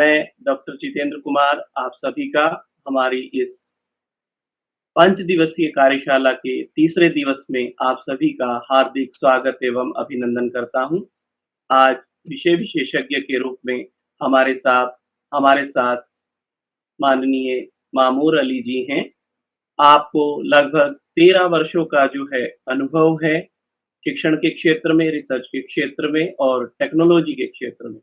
मैं डॉक्टर जितेंद्र कुमार आप सभी का हमारी इस 5 दिवसीय कार्यशाला के तीसरे दिवस में आप सभी का हार्दिक स्वागत एवं अभिनंदन करता हूं। आज विषय विशेषज्ञ के रूप में हमारे साथ माननीय मामूर अली जी हैं। आपको लगभग 13 वर्षों का जो है अनुभव है शिक्षण के क्षेत्र में, रिसर्च के क्षेत्र में और टेक्नोलॉजी के क्षेत्र में,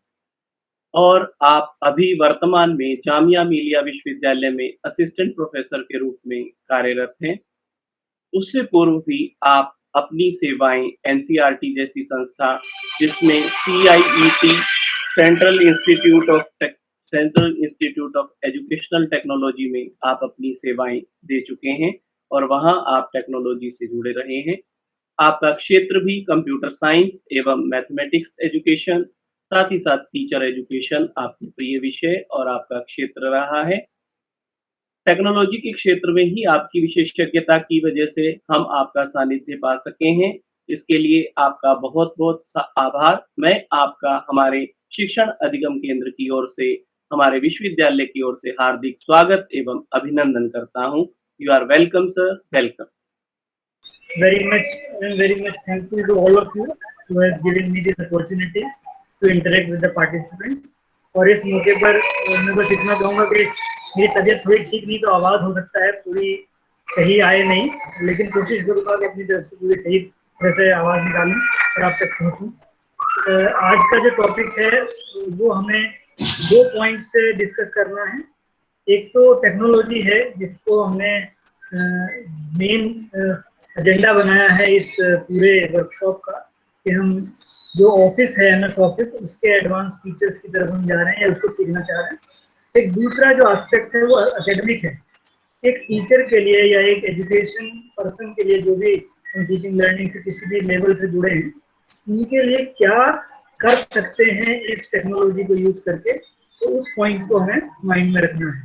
और आप अभी वर्तमान में जामिया मिलिया विश्वविद्यालय में असिस्टेंट प्रोफेसर के रूप में कार्यरत हैं। उससे पूर्व भी आप अपनी सेवाएं एनसीईआरटी जैसी संस्था, जिसमें CIET central institute of educational technology में आप अपनी सेवाएं दे चुके हैं और वहां आप टेक्नोलॉजी से जुड़े रहे हैं। आपका क्षेत्र भी कंप्यूटर साइंस एवं मैथमेटिक्स एजुकेशन, साथ ही साथ टीचर एजुकेशन आपके प्रिय विषय और आपका क्षेत्र रहा है। टेक्नोलॉजी के क्षेत्र में ही आपकी विशेषज्ञता की वजह से हम आपका सानिध्य पा सके हैं। इसके लिए आपका बहुत बहुत आभार। मैं आपका हमारे शिक्षण अधिगम केंद्र की ओर से, हमारे विश्वविद्यालय की ओर से हार्दिक स्वागत एवं अभिनंदन करता हूं। You are welcome sir, welcome. very much thankful to all of you who has given me this opportunity to interact with the participants। और इस मौके पर मैं बस इतना कहूँगा कि मेरी तबीयत थोड़ी ठीक नहीं, तो आवाज़ हो सकता है पूरी सही आए नहीं, लेकिन कोशिश करूँगा कि अपनी तरफ से पूरी सही तरह से आवाज़ निकालूं और आप तक पहुँचूं। आज का जो टॉपिक है वो हमें 2 पॉइंट से डिस्कस करना है। एक तो टेक्नोलॉजी है, जिसको हमने मेन एजेंडा बनाया है इस पूरे वर्कशॉप का, कि हम जो ऑफिस है एमएस ऑफिस, उसके एडवांस फीचर्स की तरफ हम जा रहे हैं या उसको सीखना चाह रहे हैं। एक दूसरा जो एस्पेक्ट है वो एकेडमिक है। एक टीचर के लिए या एक एजुकेशन पर्सन के लिए, जो भी टीचिंग लर्निंग से किसी भी लेवल से जुड़े हैं, उनके लिए क्या कर सकते हैं इस टेक्नोलॉजी को यूज करके, तो उस पॉइंट को हमें माइंड में रखना है।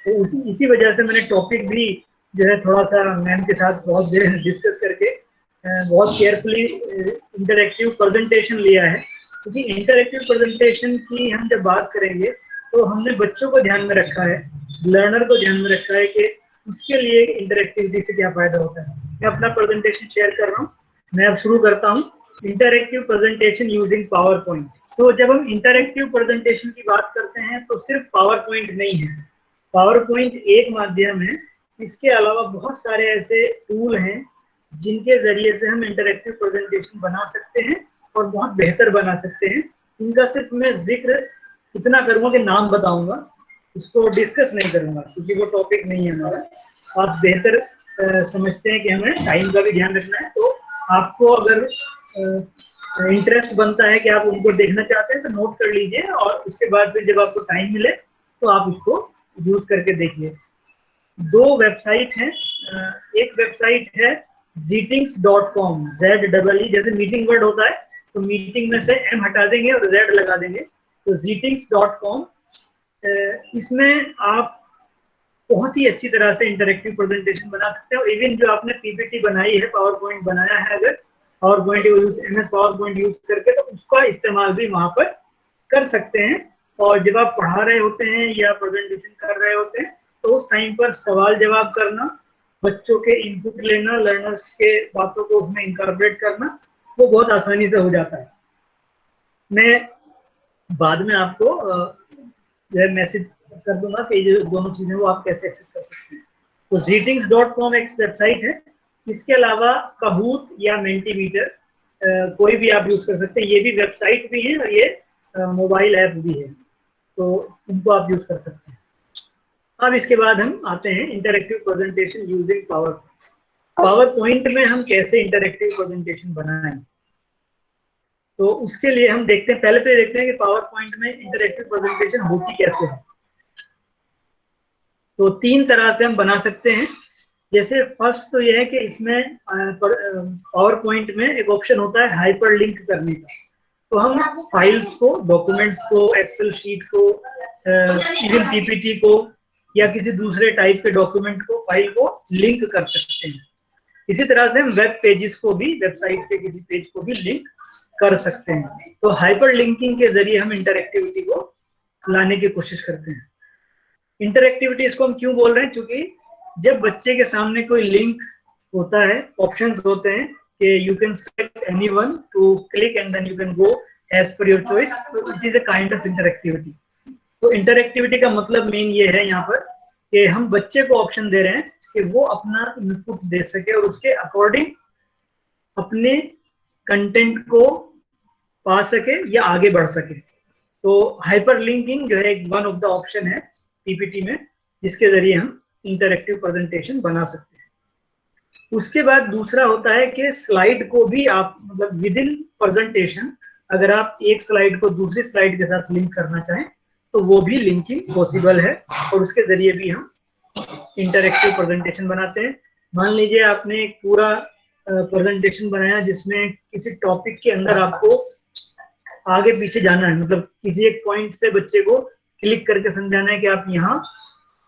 तो इसी वजह से मैंने टॉपिक भी जो है थोड़ा सा मैम के साथ बहुत देर डिस्कस करके बहुत केयरफुली इंटरैक्टिव प्रेजेंटेशन लिया है। क्योंकि इंटरैक्टिव प्रेजेंटेशन की हम जब बात करेंगे तो हमने बच्चों को ध्यान में रखा है, लर्नर को ध्यान में रखा है कि उसके लिए इंटरैक्टिविटी से क्या फायदा होता है। मैं अपना प्रेजेंटेशन शेयर कर रहा हूँ। मैं अब शुरू करता हूँ। Interactive presentation using power point. तो जब हम इंटरैक्टिव प्रेजेंटेशन की बात करते हैं तो सिर्फ पावर पॉइंट नहीं है, पावर पॉइंट एक माध्यम है। इसके अलावा बहुत सारे ऐसे टूल हैं जिनके जरिए से हम इंटरैक्टिव प्रेजेंटेशन बना सकते हैं और बहुत बेहतर बना सकते हैं। इनका सिर्फ मैं जिक्र इतना करूंगा कि नाम बताऊंगा, इसको डिस्कस नहीं करूंगा क्योंकि वो टॉपिक नहीं है हमारा। आप बेहतर समझते हैं कि हमें टाइम का भी ध्यान रखना है, तो आपको अगर इंटरेस्ट बनता है कि आप उनको देखना चाहते हैं तो नोट कर लीजिए, और उसके बाद फिर जब आपको टाइम मिले तो आप उसको यूज करके देखिए। 2 वेबसाइट हैं। एक वेबसाइट है zeetings.com, ZEE, जैसे मीटिंग वर्ड होता है तो मीटिंग में से M हटा देंगे और Z लगा देंगे, तो zeetings.com। इसमें आप बहुत ही अच्छी तरह से इंटरैक्टिव प्रेजेंटेशन बना सकते हो। इवन जो आपने पीपीटी बनाई है, पावर पॉइंट बनाया है, अगर power point use MS power point use करके, तो उसका इस्तेमाल भी वहां पर कर सकते हैं। और जब आप पढ़ा रहे होते हैं या प्रेजेंटेशन कर रहे होते हैं तो उस टाइम पर सवाल जवाब करना, बच्चों के इनपुट लेना, लर्नर्स के बातों को उसमें इनकॉर्पोरेट करना, वो बहुत आसानी से हो जाता है। मैं बाद में आपको जो है मैसेज कर दूंगा कि ये दोनों चीजें वो आप कैसे एक्सेस कर सकते हैं। तो zeetings.com एक वेबसाइट है। इसके अलावा Kahoot या Mentimeter कोई भी आप यूज कर सकते हैं। ये भी वेबसाइट भी है और ये मोबाइल ऐप भी है, तो इनको आप यूज कर सकते हैं। अब इसके बाद हम आते हैं interactive presentation using power point में हम कैसे इंटरैक्टिव प्रेजेंटेशन बनाएं। तो उसके लिए हम देखते हैं, पहले तो ये देखते हैं कि पावर पॉइंट में इंटरैक्टिव प्रेजेंटेशन होती कैसे है। तो 3 तरह से हम बना सकते हैं। जैसे फर्स्ट तो ये है कि इसमें पावर पॉइंट में एक ऑप्शन होता है हाइपर लिंक करने का। तो हम फाइल्स को, डॉक्यूमेंट्स को, एक्सेल शीट को, इवन पीपीटी को या किसी दूसरे टाइप के डॉक्यूमेंट को, फाइल को लिंक कर सकते हैं। इसी तरह से हम वेब पेजेस को भी, वेबसाइट के किसी पेज को भी लिंक कर सकते हैं। तो हाइपर लिंकिंग के जरिए हम इंटरैक्टिविटी को लाने की कोशिश करते हैं। इंटरएक्टिविटी इसको हम क्यों बोल रहे हैं, क्योंकि जब बच्चे के सामने कोई लिंक होता है, ऑप्शंस होते हैं कि you can select anyone to click and then you can go as per your choice, तो it is a kind of interactivity. तो इंटरएक्टिविटी का मतलब मेन ये है यहाँ पर कि हम बच्चे को ऑप्शन दे रहे हैं कि वो अपना इनपुट दे सके और उसके अकॉर्डिंग अपने कंटेंट को पा सके या आगे बढ़ सके। तो हाइपर लिंकिंग जो है एक वन ऑफ द ऑप्शन है पीपीटी में, जिसके जरिए हम इंटरएक्टिव प्रेजेंटेशन बना सकते हैं। उसके बाद दूसरा होता है कि स्लाइड को भी आप मतलब विद इन प्रेजेंटेशन अगर आप एक स्लाइड को दूसरी स्लाइड के साथ लिंक करना चाहें तो वो भी लिंकिंग पॉसिबल है, और उसके जरिए भी हम इंटरएक्टिव प्रेजेंटेशन बनाते हैं। मान लीजिए आपने एक पूरा प्रेजेंटेशन बनाया जिसमें किसी टॉपिक के अंदर आपको आगे पीछे जाना है, मतलब किसी एक पॉइंट से बच्चे को क्लिक करके समझाना है कि आप यहाँ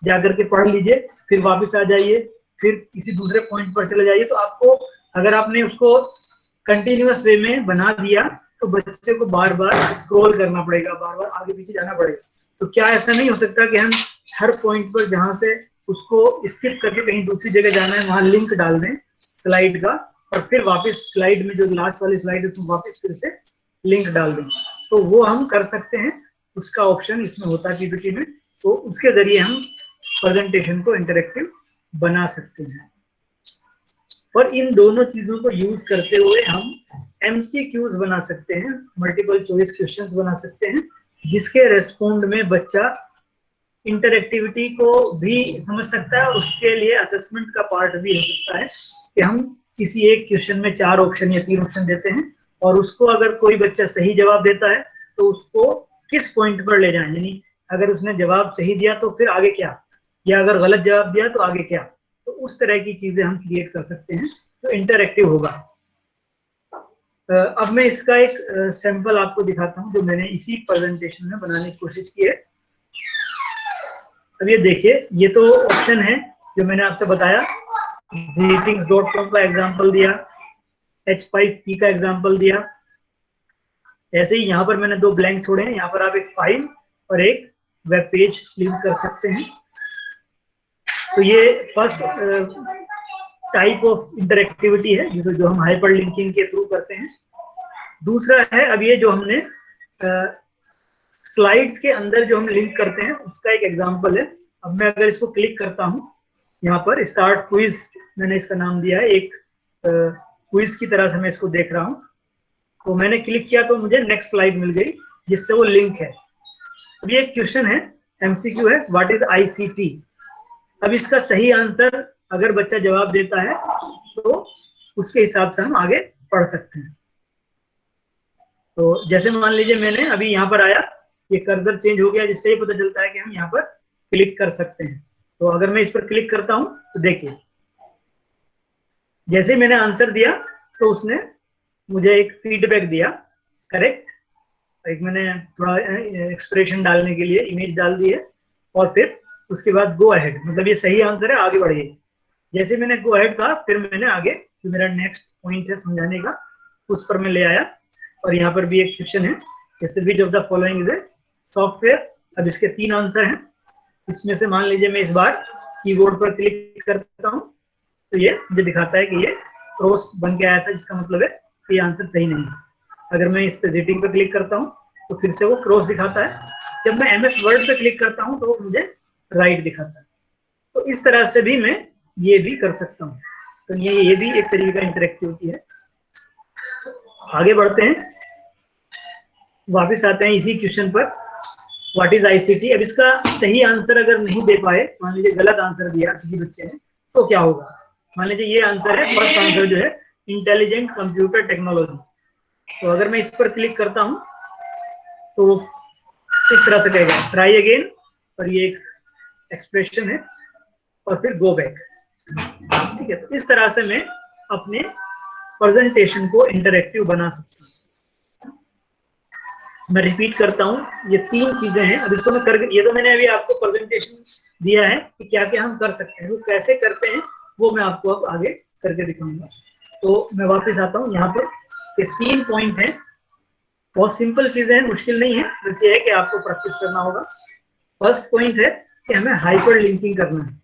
जाकर के पढ़ लीजिए, फिर वापस आ जाइए, फिर किसी दूसरे पॉइंट पर चले जाइए। तो आपको अगर आपने उसको कंटिन्यूअस वे में बना दिया तो बच्चे को बार बार स्क्रॉल करना पड़ेगा, बार बार आगे पीछे जाना पड़ेगा। तो क्या ऐसा नहीं हो सकता कि हम हर पॉइंट पर जहां से उसको स्किप करके कहीं दूसरी जगह जाना है वहां लिंक डाल दें स्लाइड का, और फिर वापस स्लाइड में जो लास्ट वाली स्लाइड है उसमें वापस फिर से लिंक डाल दें? तो वो हम कर सकते हैं, उसका ऑप्शन इसमें होता है पीपीटी में। तो उसके जरिए हम प्रेजेंटेशन को इंटरेक्टिव बना सकते हैं। और इन दोनों चीजों को यूज करते हुए हम एमसीक्यूज बना सकते हैं, मल्टीपल चॉइस क्वेश्चंस बना सकते हैं, जिसके रेस्पोंड में बच्चा इंटरेक्टिविटी को भी समझ सकता है और उसके लिए असेसमेंट का पार्ट भी हो सकता है कि हम किसी एक क्वेश्चन में 4 ऑप्शन या 3 ऑप्शन देते हैं और उसको अगर कोई बच्चा सही जवाब देता है तो उसको किस पॉइंट पर ले जाएं, यानी अगर उसने जवाब सही दिया तो फिर आगे क्या, या अगर गलत जवाब दिया तो आगे क्या। तो उस तरह की चीजें हम क्रिएट कर सकते हैं, तो इंटरएक्टिव होगा। अब मैं इसका एक सैंपल आपको दिखाता हूं जो मैंने इसी प्रेजेंटेशन में बनाने की कोशिश की है। अब ये देखिए, ये तो ऑप्शन है जो मैंने आपसे बताया, Ztings.com का एग्जांपल दिया, H5P का एग्जांपल दिया। ऐसे ही यहाँ पर मैंने 2 ब्लैंक छोड़े हैं, यहाँ पर आप एक फाइल और एक वेब पेज लिंक कर सकते हैं। तो ये फर्स्ट टाइप ऑफ इंटरेक्टिविटी है जिसे जो हम हाइपर लिंकिंग के थ्रू करते हैं। दूसरा है अब ये जो हमने स्लाइड्स के अंदर जो हम लिंक करते हैं उसका एक एग्जांपल है। अब मैं अगर इसको क्लिक करता हूं, यहाँ पर स्टार्ट क्विज मैंने इसका नाम दिया है, एक क्विज की तरह से मैं इसको देख रहा हूं। तो मैंने क्लिक किया तो मुझे नेक्स्ट स्लाइड मिल गई जिससे वो लिंक है। अब ये एक क्वेश्चन है, एमसीक्यू है, व्हाट इज आईसीटी। अब इसका सही आंसर अगर बच्चा जवाब देता है तो उसके हिसाब से हम आगे पढ़ सकते हैं। तो जैसे मान लीजिए मैंने अभी यहाँ पर आया, ये कर्सर चेंज हो गया जिससे ये पता चलता है कि हम यहाँ पर क्लिक कर सकते हैं। तो अगर मैं इस पर क्लिक करता हूं तो देखिए जैसे मैंने आंसर दिया तो उसने मुझे एक फीडबैक दिया, करेक्ट। एक मैंने थोड़ा एक्सप्रेशन डालने के लिए इमेज डाल दी है और फिर उसके बाद गो अहेड, मतलब ये सही आंसर है, आगे बढ़िए। जैसे मैंने गो अहेड कहा फिर मैंने आगे जो मेरा नेक्स्ट पॉइंट है समझाने का उस पर मैं ले आया। और यहाँ पर भी एक क्वेश्चन है, जैसे which of the following is a software. अब इसके 3 आंसर हैं, इसमें से मान लीजिए मैं इस बार कीबोर्ड पर क्लिक करता हूँ तो ये मुझे दिखाता है कि ये क्रॉस बन के आया था, जिसका मतलब है कि ये आंसर सही नहीं है। अगर मैं इस पे Ztings पे क्लिक करता हूँ तो फिर से वो क्रॉस दिखाता है। जब मैं MS वर्ड पे क्लिक करता हूँ तो वो मुझे राइट दिखाता है। तो इस तरह से भी मैं ये भी कर सकता हूँ। तो ये भी एक तरीके का इंटरेक्टिविटी है। आगे बढ़ते हैं, वापस आते हैं इसी क्वेश्चन पर, व्हाट इज आईसीटी। अब इसका सही आंसर अगर नहीं दे पाए, मान लीजिए गलत आंसर दिया किसी बच्चे ने, तो क्या होगा। मान लीजिए ये आंसर है, फर्स्ट आंसर जो है इंटेलिजेंट कंप्यूटर टेक्नोलॉजी। तो अगर मैं इस पर क्लिक करता हूं तो इस तरह से कहेगा ट्राई अगेन, और ये एक एक्सप्रेशन है और फिर गो बैक, ठीक है। तो इस तरह से मैं अपने प्रेजेंटेशन को इंटरेक्टिव बना सकता हूँ। मैं रिपीट करता हूँ, ये 3 चीजें हैं। अब इसको मैं कर, ये तो मैंने अभी आपको प्रेजेंटेशन दिया है कि क्या क्या हम कर सकते हैं, वो कैसे करते हैं वो मैं आपको अब आगे करके दिखाऊंगा। तो मैं वापस आता हूँ यहाँ पर, ये 3 पॉइंट हैं बहुत सिंपल चीजें हैं, मुश्किल नहीं है, बस ये है कि आपको प्रैक्टिस करना होगा। फर्स्ट पॉइंट है कि हमें हाइपर लिंकिंग करना है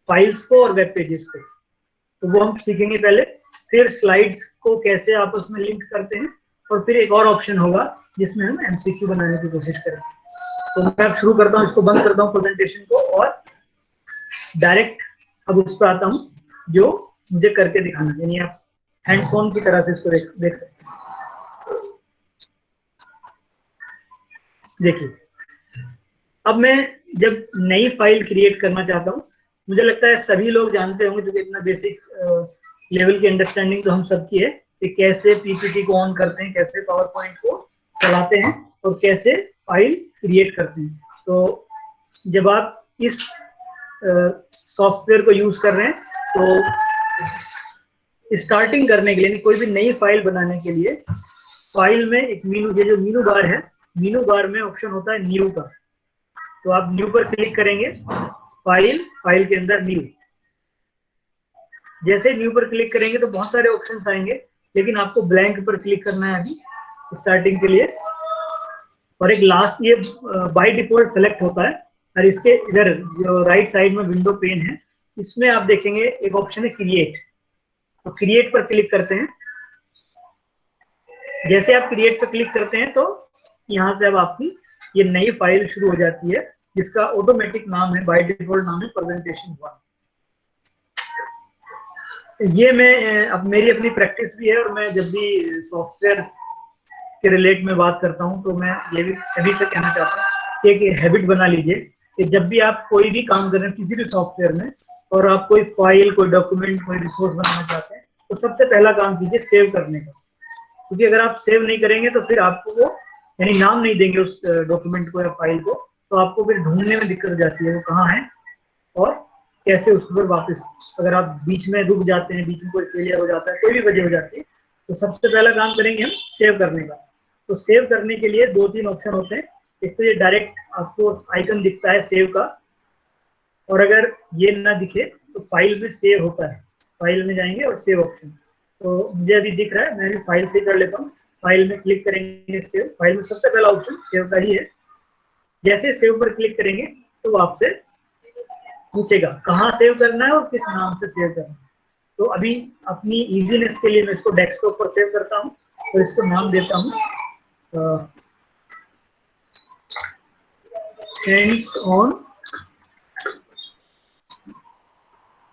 फाइल्स को और वेब पेजेस को, तो वो हम सीखेंगे पहले। फिर स्लाइड्स को कैसे आपस में लिंक करते हैं, और फिर एक और ऑप्शन होगा जिसमें हम एमसीक्यू बनाने की कोशिश करेंगे। तो मैं अब शुरू करता हूँ, इसको बंद करता हूँ प्रेजेंटेशन को, और डायरेक्ट अब उस पर आता हूँ जो मुझे करके दिखाना है, यानी आप हैंड्स ऑन की तरह से इसको देख सकते हैं। देखिए, अब मैं जब नई फाइल क्रिएट करना चाहता हूँ, मुझे लगता है सभी लोग जानते होंगे, क्योंकि इतना बेसिक लेवल की अंडरस्टैंडिंग तो हम सबकी है कि कैसे पीपीटी को ऑन करते हैं, कैसे पावर पॉइंट को चलाते हैं, और कैसे फाइल क्रिएट करते हैं। तो जब आप इस सॉफ्टवेयर को यूज कर रहे हैं, तो स्टार्टिंग करने के लिए, कोई भी नई फाइल बनाने के लिए, फाइल में एक मीनू, ये जो मीनू बार है, मीनू बार में ऑप्शन होता है न्यू का। तो आप न्यू पर क्लिक करेंगे, फाइल के अंदर न्यू। जैसे न्यू पर क्लिक करेंगे तो बहुत सारे ऑप्शंस आएंगे, लेकिन आपको ब्लैंक पर क्लिक करना है अभी स्टार्टिंग के लिए। और एक लास्ट, ये बाय डिफॉल्ट सेलेक्ट होता है, और इसके इधर जो राइट साइड में विंडो पेन है, इसमें आप देखेंगे एक ऑप्शन है क्रिएट। तो क्रिएट पर क्लिक करते हैं। जैसे आप क्रिएट पर क्लिक करते हैं, तो यहाँ से अब आपकी ये नई फाइल शुरू हो जाती है, जिसका ऑटोमेटिक नाम है, बाय डिफॉल्ट नाम है प्रेजेंटेशन 1। ये मैं अब मेरी अपनी प्रैक्टिस भी है, और मैं जब भी सॉफ्टवेयर के रिलेट में बात करता हूँ, तो मैं ये भी सभी से कहना चाहता हूँ कि एक हैबिट बना लीजिए कि जब भी आप कोई भी काम कर रहे हैं किसी भी सॉफ्टवेयर में, और आप कोई फाइल, कोई डॉक्यूमेंट, कोई रिसोर्स बनाना चाहते हैं, तो सबसे पहला काम कीजिए सेव करने का। क्योंकि अगर आप सेव नहीं करेंगे तो फिर आपको वो, यानी नाम नहीं देंगे उस डॉक्यूमेंट को या फाइल को, तो आपको फिर ढूंढने में दिक्कत हो जाती है वो कहाँ है, और कैसे उसको फिर वापस, अगर आप बीच में रुक जाते हैं, बीच में कोई फेलियर हो जाता है, कोई भी वजह हो जाती है, तो सबसे पहला काम करेंगे हम सेव करने का। तो सेव करने के लिए 2-3 ऑप्शन होते हैं। एक तो ये डायरेक्ट आपको आइकन दिखता है सेव का, और अगर ये ना दिखे तो फाइल में सेव होता है, फाइल में जाएंगे और सेव ऑप्शन। तो मुझे अभी दिख रहा है, मैं अभी फाइल से कर लेता हूँ। फाइल में क्लिक करेंगे सेव, फाइल में सबसे पहला ऑप्शन सेव का ही है। जैसे सेव पर क्लिक करेंगे तो आपसे पूछेगा कहाँ सेव करना है और किस नाम से सेव करना है। तो अभी अपनी इजीनेस के लिए मैं इसको डेस्कटॉप पर सेव करता हूँ, और इसको नाम देता हूँ हैंड्स ऑन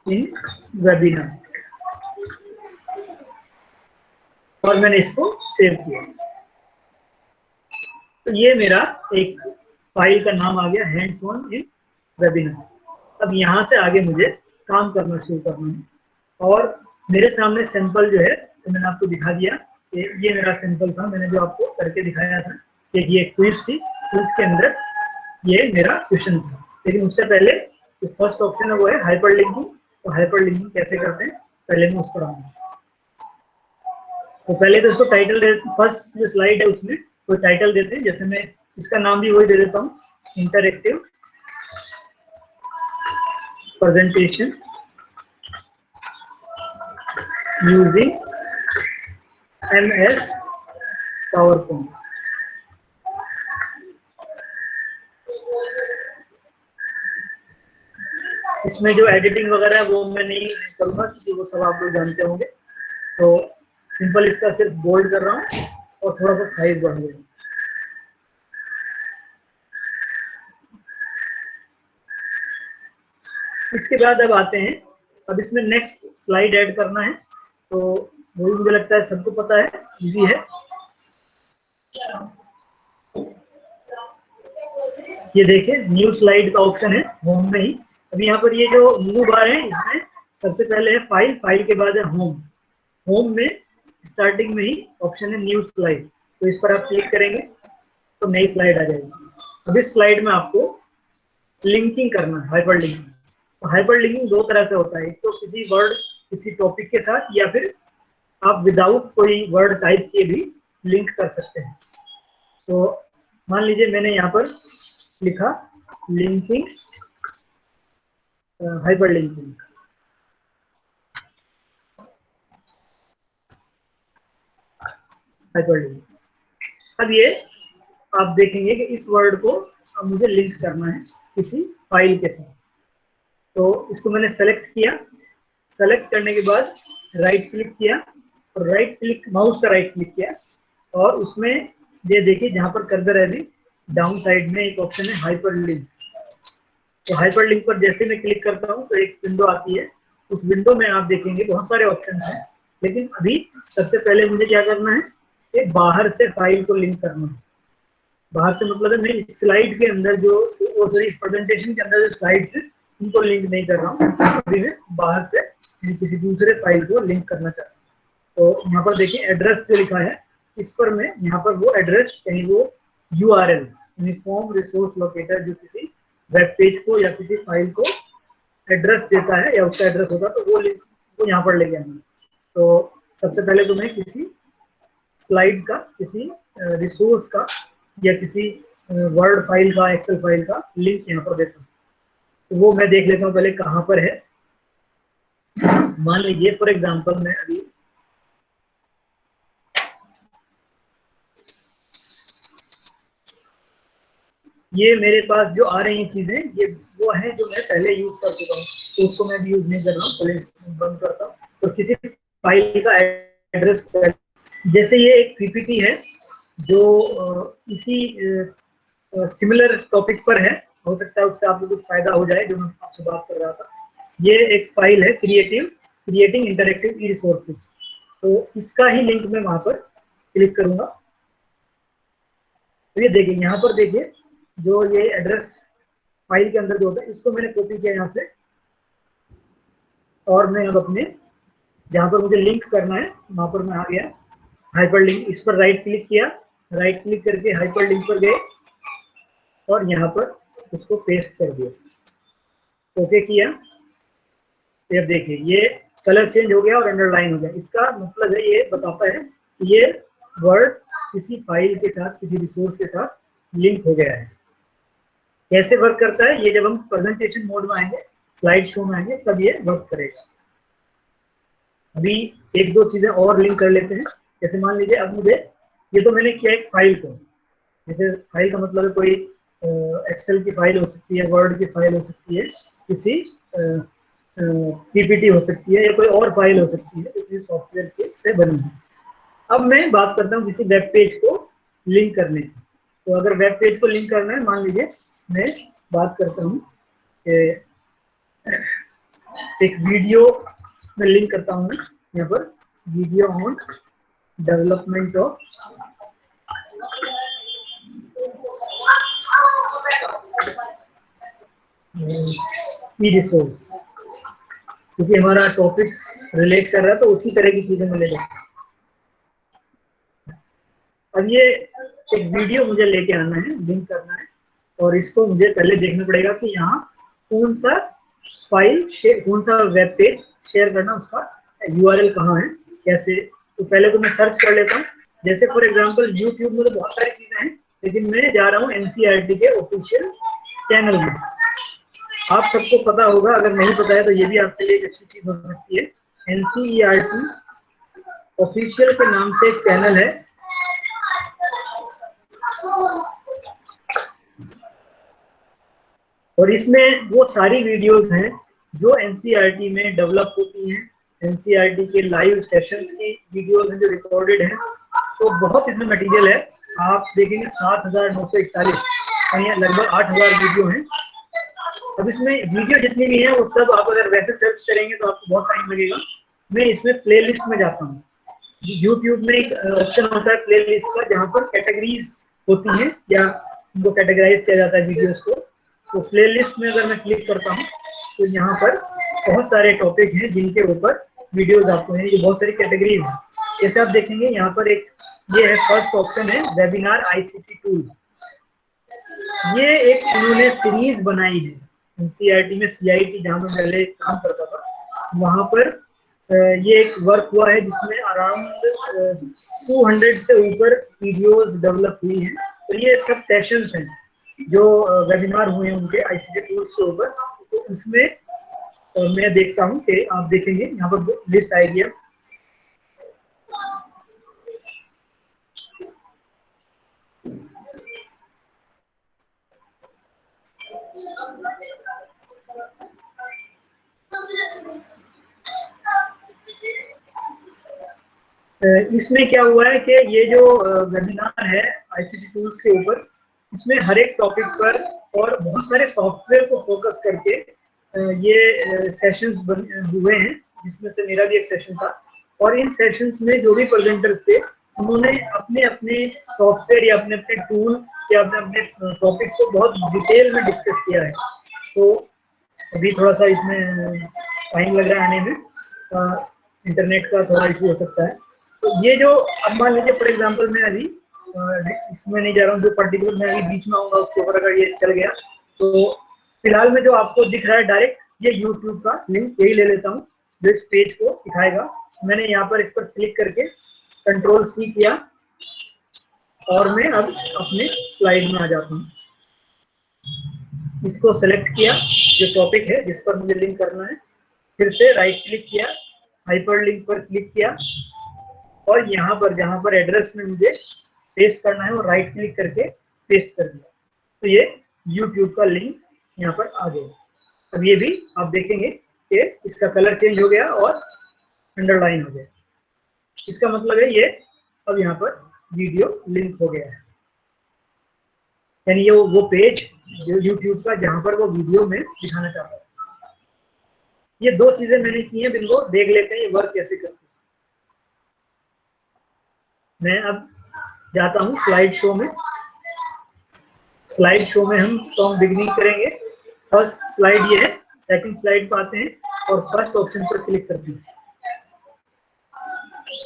इन वेबिनार, और मैंने इसको सेव किया। तो ये मेरा एक फाइल का नाम आ गया, हैंड्स ऑन इन वेबिनार। अब यहाँ से आगे मुझे काम करना शुरू करना है, और मेरे सामने सैंपल जो है, तो मैंने आपको दिखा दिया कि ये मेरा सैंपल था, मैंने जो आपको करके दिखाया था कि ये क्विज थी, क्विज के अंदर ये मेरा क्वेश्चन था। लेकिन उससे पहले जो फर्स्ट ऑप्शन है वो है हाइपर लिंकिंग। तो हाइपर लिंकिंग कैसे करते हैं, पहले मैं उस पर आऊंगा। तो पहले तो इसको टाइटल दे, फर्स्ट जो स्लाइड है उसमें कोई टाइटल देते हैं, जैसे मैं इसका नाम भी वही दे देता हूँ, interactive presentation using MS PowerPoint। इसमें जो एडिटिंग वगैरह है वो मैं नहीं करूँगा, क्योंकि वो सब आप लोग जानते होंगे। तो सिंपल इसका सिर्फ बोल्ड कर रहा हूँ और थोड़ा सा साइज बढ़ गया। इसके बाद अब आते हैं, अब इसमें नेक्स्ट स्लाइड ऐड करना है, तो वो मुझे लगता है सबको पता है, इजी है। ये देखिए न्यू स्लाइड का ऑप्शन है होम में ही। अब यहाँ पर ये जो न्यू बार है, इसमें सबसे पहले है फाइल, फाइल के बाद है होम। होम में स्टार्टिंग में ही ऑप्शन है न्यू स्लाइड, तो इस पर आप क्लिक करेंगे तो नई स्लाइड आ जाएगी। अब इस स्लाइड में आपको लिंकिंग करना है, हाइपर लिंकिंग। तो हाइपर लिंकिंग दो तरह से होता है, एक तो किसी वर्ड, किसी टॉपिक के साथ, या फिर आप विदाउट कोई वर्ड टाइप के भी लिंक कर सकते हैं। तो मान लीजिए मैंने यहाँ पर लिखा linking, hyper linking, hyper linking. अब ये आप देखेंगे कि इस वर्ड को अब मुझे लिंक करना है किसी फाइल के साथ। तो इसको मैंने सेलेक्ट किया, सेलेक्ट करने के बाद राइट क्लिक किया, और राइट क्लिक माउस से राइट क्लिक किया, और उसमें ये देखिए जहां पर कर्सर है अभी डाउन साइड में एक ऑप्शन है हाइपर लिंक। तो हाइपर लिंक पर जैसे मैं क्लिक करता हूँ तो एक विंडो आती है। उस विंडो में आप देखेंगे बहुत सारे ऑप्शन हैं, लेकिन अभी सबसे पहले मुझे क्या करना है कि बाहर से फाइल को लिंक करना है। बाहर से मतलब है मैं इस स्लाइड के अंदर जो सॉरी इस प्रेजेंटेशन के अंदर जो स्लाइड्स है उनको लिंक नहीं कर रहा हूँ, अभी मैं बाहर से किसी दूसरे फाइल को लिंक करना चाहता हूँ। तो यहाँ पर देखिए एड्रेस जो लिखा है, इस पर मैं यहाँ पर वो एड्रेस यानी वो URL यूनिफॉर्म रिसोर्स लोकेटर जो किसी वेब पेज को या किसी फाइल को एड्रेस देता है या उसका एड्रेस होगा, तो वो लिंक वो यहाँ पर लेके आना। तो सबसे पहले तो मैं किसी स्लाइड का, किसी रिसोर्स का या किसी वर्ड फाइल का, एक्सेल फाइल का लिंक यहाँ पर देता हूँ। तो वो मैं देख लेता हूँ पहले कहाँ पर है। मान लीजिए फॉर एग्जांपल मैं अभी ये मेरे पास जो आ रही चीजें ये वो है जो मैं पहले यूज कर चुका हूँ, तो उसको मैं भी यूज नहीं कर रहा हूँ, पहले इसको बंद करता हूँ। तो किसी फाइल का एड्रेस, जैसे ये एक पीपीटी है जो इसी सिमिलर टॉपिक पर है, हो सकता है उससे आपको कुछ फायदा हो जाए जो मैं आपसे बात कर रहा था। ये एक फाइल है क्रिएटिंग इंटरेक्टिव ई रिसोर्सेज, तो इसका ही लिंक मैं वहां पर क्लिक करूंगा। तो ये देखिए यहाँ पर देखिए जो ये एड्रेस फाइल के अंदर जो होता है इसको मैंने कॉपी किया यहाँ से, और मैं अब अपने जहाँ पर मुझे लिंक करना है वहां पर मैं आ गया। हाइपर लिंक, इस पर राइट क्लिक किया, राइट क्लिक करके हाइपर लिंक पर गए और यहाँ पर उसको पेस्ट कर दिया, ओके किया। फिर देखिए ये कलर चेंज हो गया और अंडरलाइन हो गया। इसका मतलब है ये बताता है कि ये वर्ड किसी फाइल के साथ, किसी रिसोर्स के साथ लिंक हो गया है। कैसे वर्क करता है ये जब हम प्रेजेंटेशन मोड में आएंगे, स्लाइड शो में आएंगे, तब ये वर्क करेगा। अभी एक दो चीजें और लिंक कर लेते हैं। जैसे मान लीजिए अब मुझे, ये तो मैंने किया एक फाइल को, जैसे फाइल का मतलब है कोई एक्सेल की फाइल हो सकती है, वर्ड की फाइल हो सकती है, किसी पीपीटी हो सकती है, या कोई और फाइल हो सकती है जो किसी सॉफ्टवेयर के से बनी है। अब मैं बात करता हूँ किसी वेब पेज को लिंक करने की। तो अगर वेब पेज को लिंक करना है, मान लीजिए मैं बात करता हूँ एक वीडियो में लिंक करता हूँ मैं यहाँ पर, video on development of e resource, क्योंकि हमारा टॉपिक रिलेट कर रहा है तो उसी तरह की चीजें मिलेगी। अब ये एक वीडियो मुझे लेके आना है, लिंक करना है, और इसको मुझे पहले देखना पड़ेगा कि यहाँ कौन सा फाइल शेयर, कौन सा वेब पेज शेयर करना, उसका URL कहाँ है, कैसे। तो पहले तो मैं सर्च कर लेता हूँ। जैसे फॉर एग्जांपल यूट्यूब में तो बहुत सारी चीजें हैं, लेकिन मैं जा रहा हूँ NCERT के ऑफिशियल चैनल में। आप सबको पता होगा, अगर नहीं पता है तो ये भी आपके लिए एक अच्छी चीज हो सकती है। NCERT ऑफिशियल के नाम से एक चैनल है, और इसमें वो सारी वीडियोस हैं जो NCERT में डेवलप होती हैं। NCERT के लाइव सेशंस की वीडियोस हैं जो रिकॉर्डेड हैं। तो बहुत इसमें मटेरियल है। आप देखेंगे 7,941 और लगभग 8,000 वीडियो हैं। अब इसमें वीडियो जितनी भी है वो सब आप अगर वैसे सर्च करेंगे तो आपको बहुत टाइम लगेगा। मैं इसमें प्लेलिस्ट में जाता हूँ। यूट्यूब में एक ऑप्शन होता है प्लेलिस्ट का, जहाँ पर कैटेगरीज होती हैं या उनको कैटेगराइज किया जाता है वीडियोस को। तो प्लेलिस्ट में अगर मैं क्लिक करता हूँ तो यहाँ पर बहुत सारे टॉपिक हैं जिनके ऊपर वीडियोस आपको हैं। ये बहुत सारी कैटेगरीज हैं। जैसे आप देखेंगे यहाँ पर एक ये है, फर्स्ट ऑप्शन है वेबिनार ICT टूल। ये एक उन्होंने सीरीज बनाई है NCERT में, CIT जहाँ में पहले काम करता था वहाँ पर ये एक वर्क हुआ है जिसमें अराउंड 200 से ऊपर वीडियोस डेवलप हुई हैं। तो ये सब सेशंस हैं जो वेबिनार हुए हैं उनके ICT टूल्स के ऊपर। तो उसमें मैं देखता हूँ कि आप देखेंगे यहाँ पर लिस्ट आएगी। इसमें क्या हुआ है कि ये जो वेबिनार है आईसीटी टूल्स के ऊपर, इसमें हर एक टॉपिक पर और बहुत सारे सॉफ्टवेयर को फोकस करके ये सेशंस हुए हैं, जिसमें से मेरा भी एक सेशन था। और इन सेशंस में जो भी प्रेजेंटर्स थे उन्होंने अपने अपने सॉफ्टवेयर या अपने अपने टूल या अपने अपने टॉपिक को बहुत डिटेल में डिस्कस किया है। तो अभी थोड़ा सा इसमें टाइम लग रहा है आने में, इंटरनेट का थोड़ा इशू हो सकता है। तो ये जो अब मान लीजिए फॉर एग्जांपल मैं अभी इसमें नहीं जा रहा हूँ, जो पर्टिकुलर मैं अभी बीच में आऊंगा उसके ऊपर अगर ये चल गया, तो फिलहाल में जो आपको दिख रहा है डायरेक्ट ये यूट्यूब का लिंक यही ले लेता हूँ जो इस पेज को दिखाएगा। मैंने यहाँ पर इस पर क्लिक करके कंट्रोल C किया और मैं अब अपने स्लाइड में आ जाता हूँ। इसको सेलेक्ट किया जो टॉपिक है जिस पर मुझे लिंक करना है, फिर से राइट क्लिक किया, हाइपर लिंक पर क्लिक किया और यहाँ पर जहाँ पर एड्रेस में मुझे पेस्ट करना है वो राइट क्लिक करके पेस्ट कर दिया। तो ये YouTube का लिंक यहाँ पर आ गया। अब ये भी आप देखेंगे कि इसका कलर चेंज हो गया और अंडरलाइन हो गया। इसका मतलब है ये अब यहाँ पर वीडियो लिंक हो गया है, यानी ये वो पेज जो YouTube का जहाँ पर वो वीडियो में दिखाना चाहता है। ये दो चीजें मैंने की हैं, इनको देख लेते हैं ये वर्क कैसे करती है। मैं अब जाता हूँ स्लाइड शो में। स्लाइड शो में हम फ्रॉम बिगिनिंग करेंगे। फर्स्ट स्लाइड ये है, सेकंड स्लाइड पर आते हैं और फर्स्ट ऑप्शन पर क्लिक करते हैं।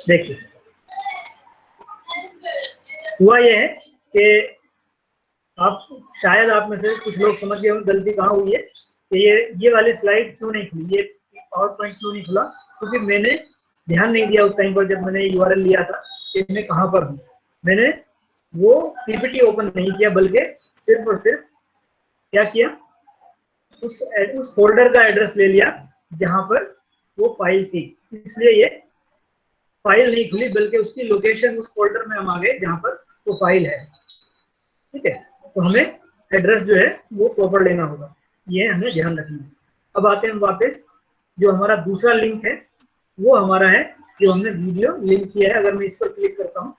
देखिए हुआ ये है कि आप शायद आप में से कुछ लोग समझ गए होंगे गलती कहाँ हुई है कि ये वाली स्लाइड क्यों नहीं खुली, ये पावर पॉइंट क्यों नहीं खुला, क्योंकि मैंने ध्यान नहीं दिया उस टाइम पर जब मैंने यूआरएल लिया था कि मैं कहाँ पर हूँ। मैंने वो पीपीटी ओपन नहीं किया बल्कि सिर्फ और सिर्फ क्या किया, उस फोल्डर का एड्रेस ले लिया जहां पर वो फाइल थी, इसलिए ये फाइल नहीं खुली बल्कि उसकी लोकेशन उस फोल्डर में हम आ गए जहां पर वो फाइल है। ठीक है, तो हमें एड्रेस जो है वो प्रॉपर लेना होगा, ये हमें ध्यान रखना है। अब आते हैं वापस, जो हमारा दूसरा लिंक है वो हमारा है जो हमने वीडियो लिंक किया है। अगर मैं इस पर क्लिक करता हूँ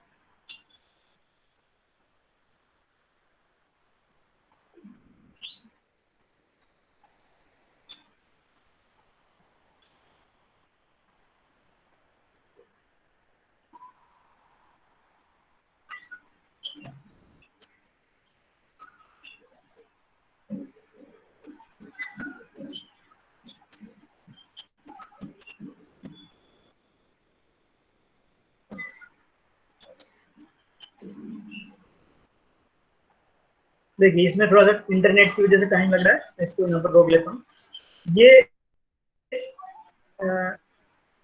देखिए इसमें थोड़ा सा इंटरनेट की वजह से टाइम लग रहा है, मैं इसको यहाँ पर रोक लेता हूँ। ये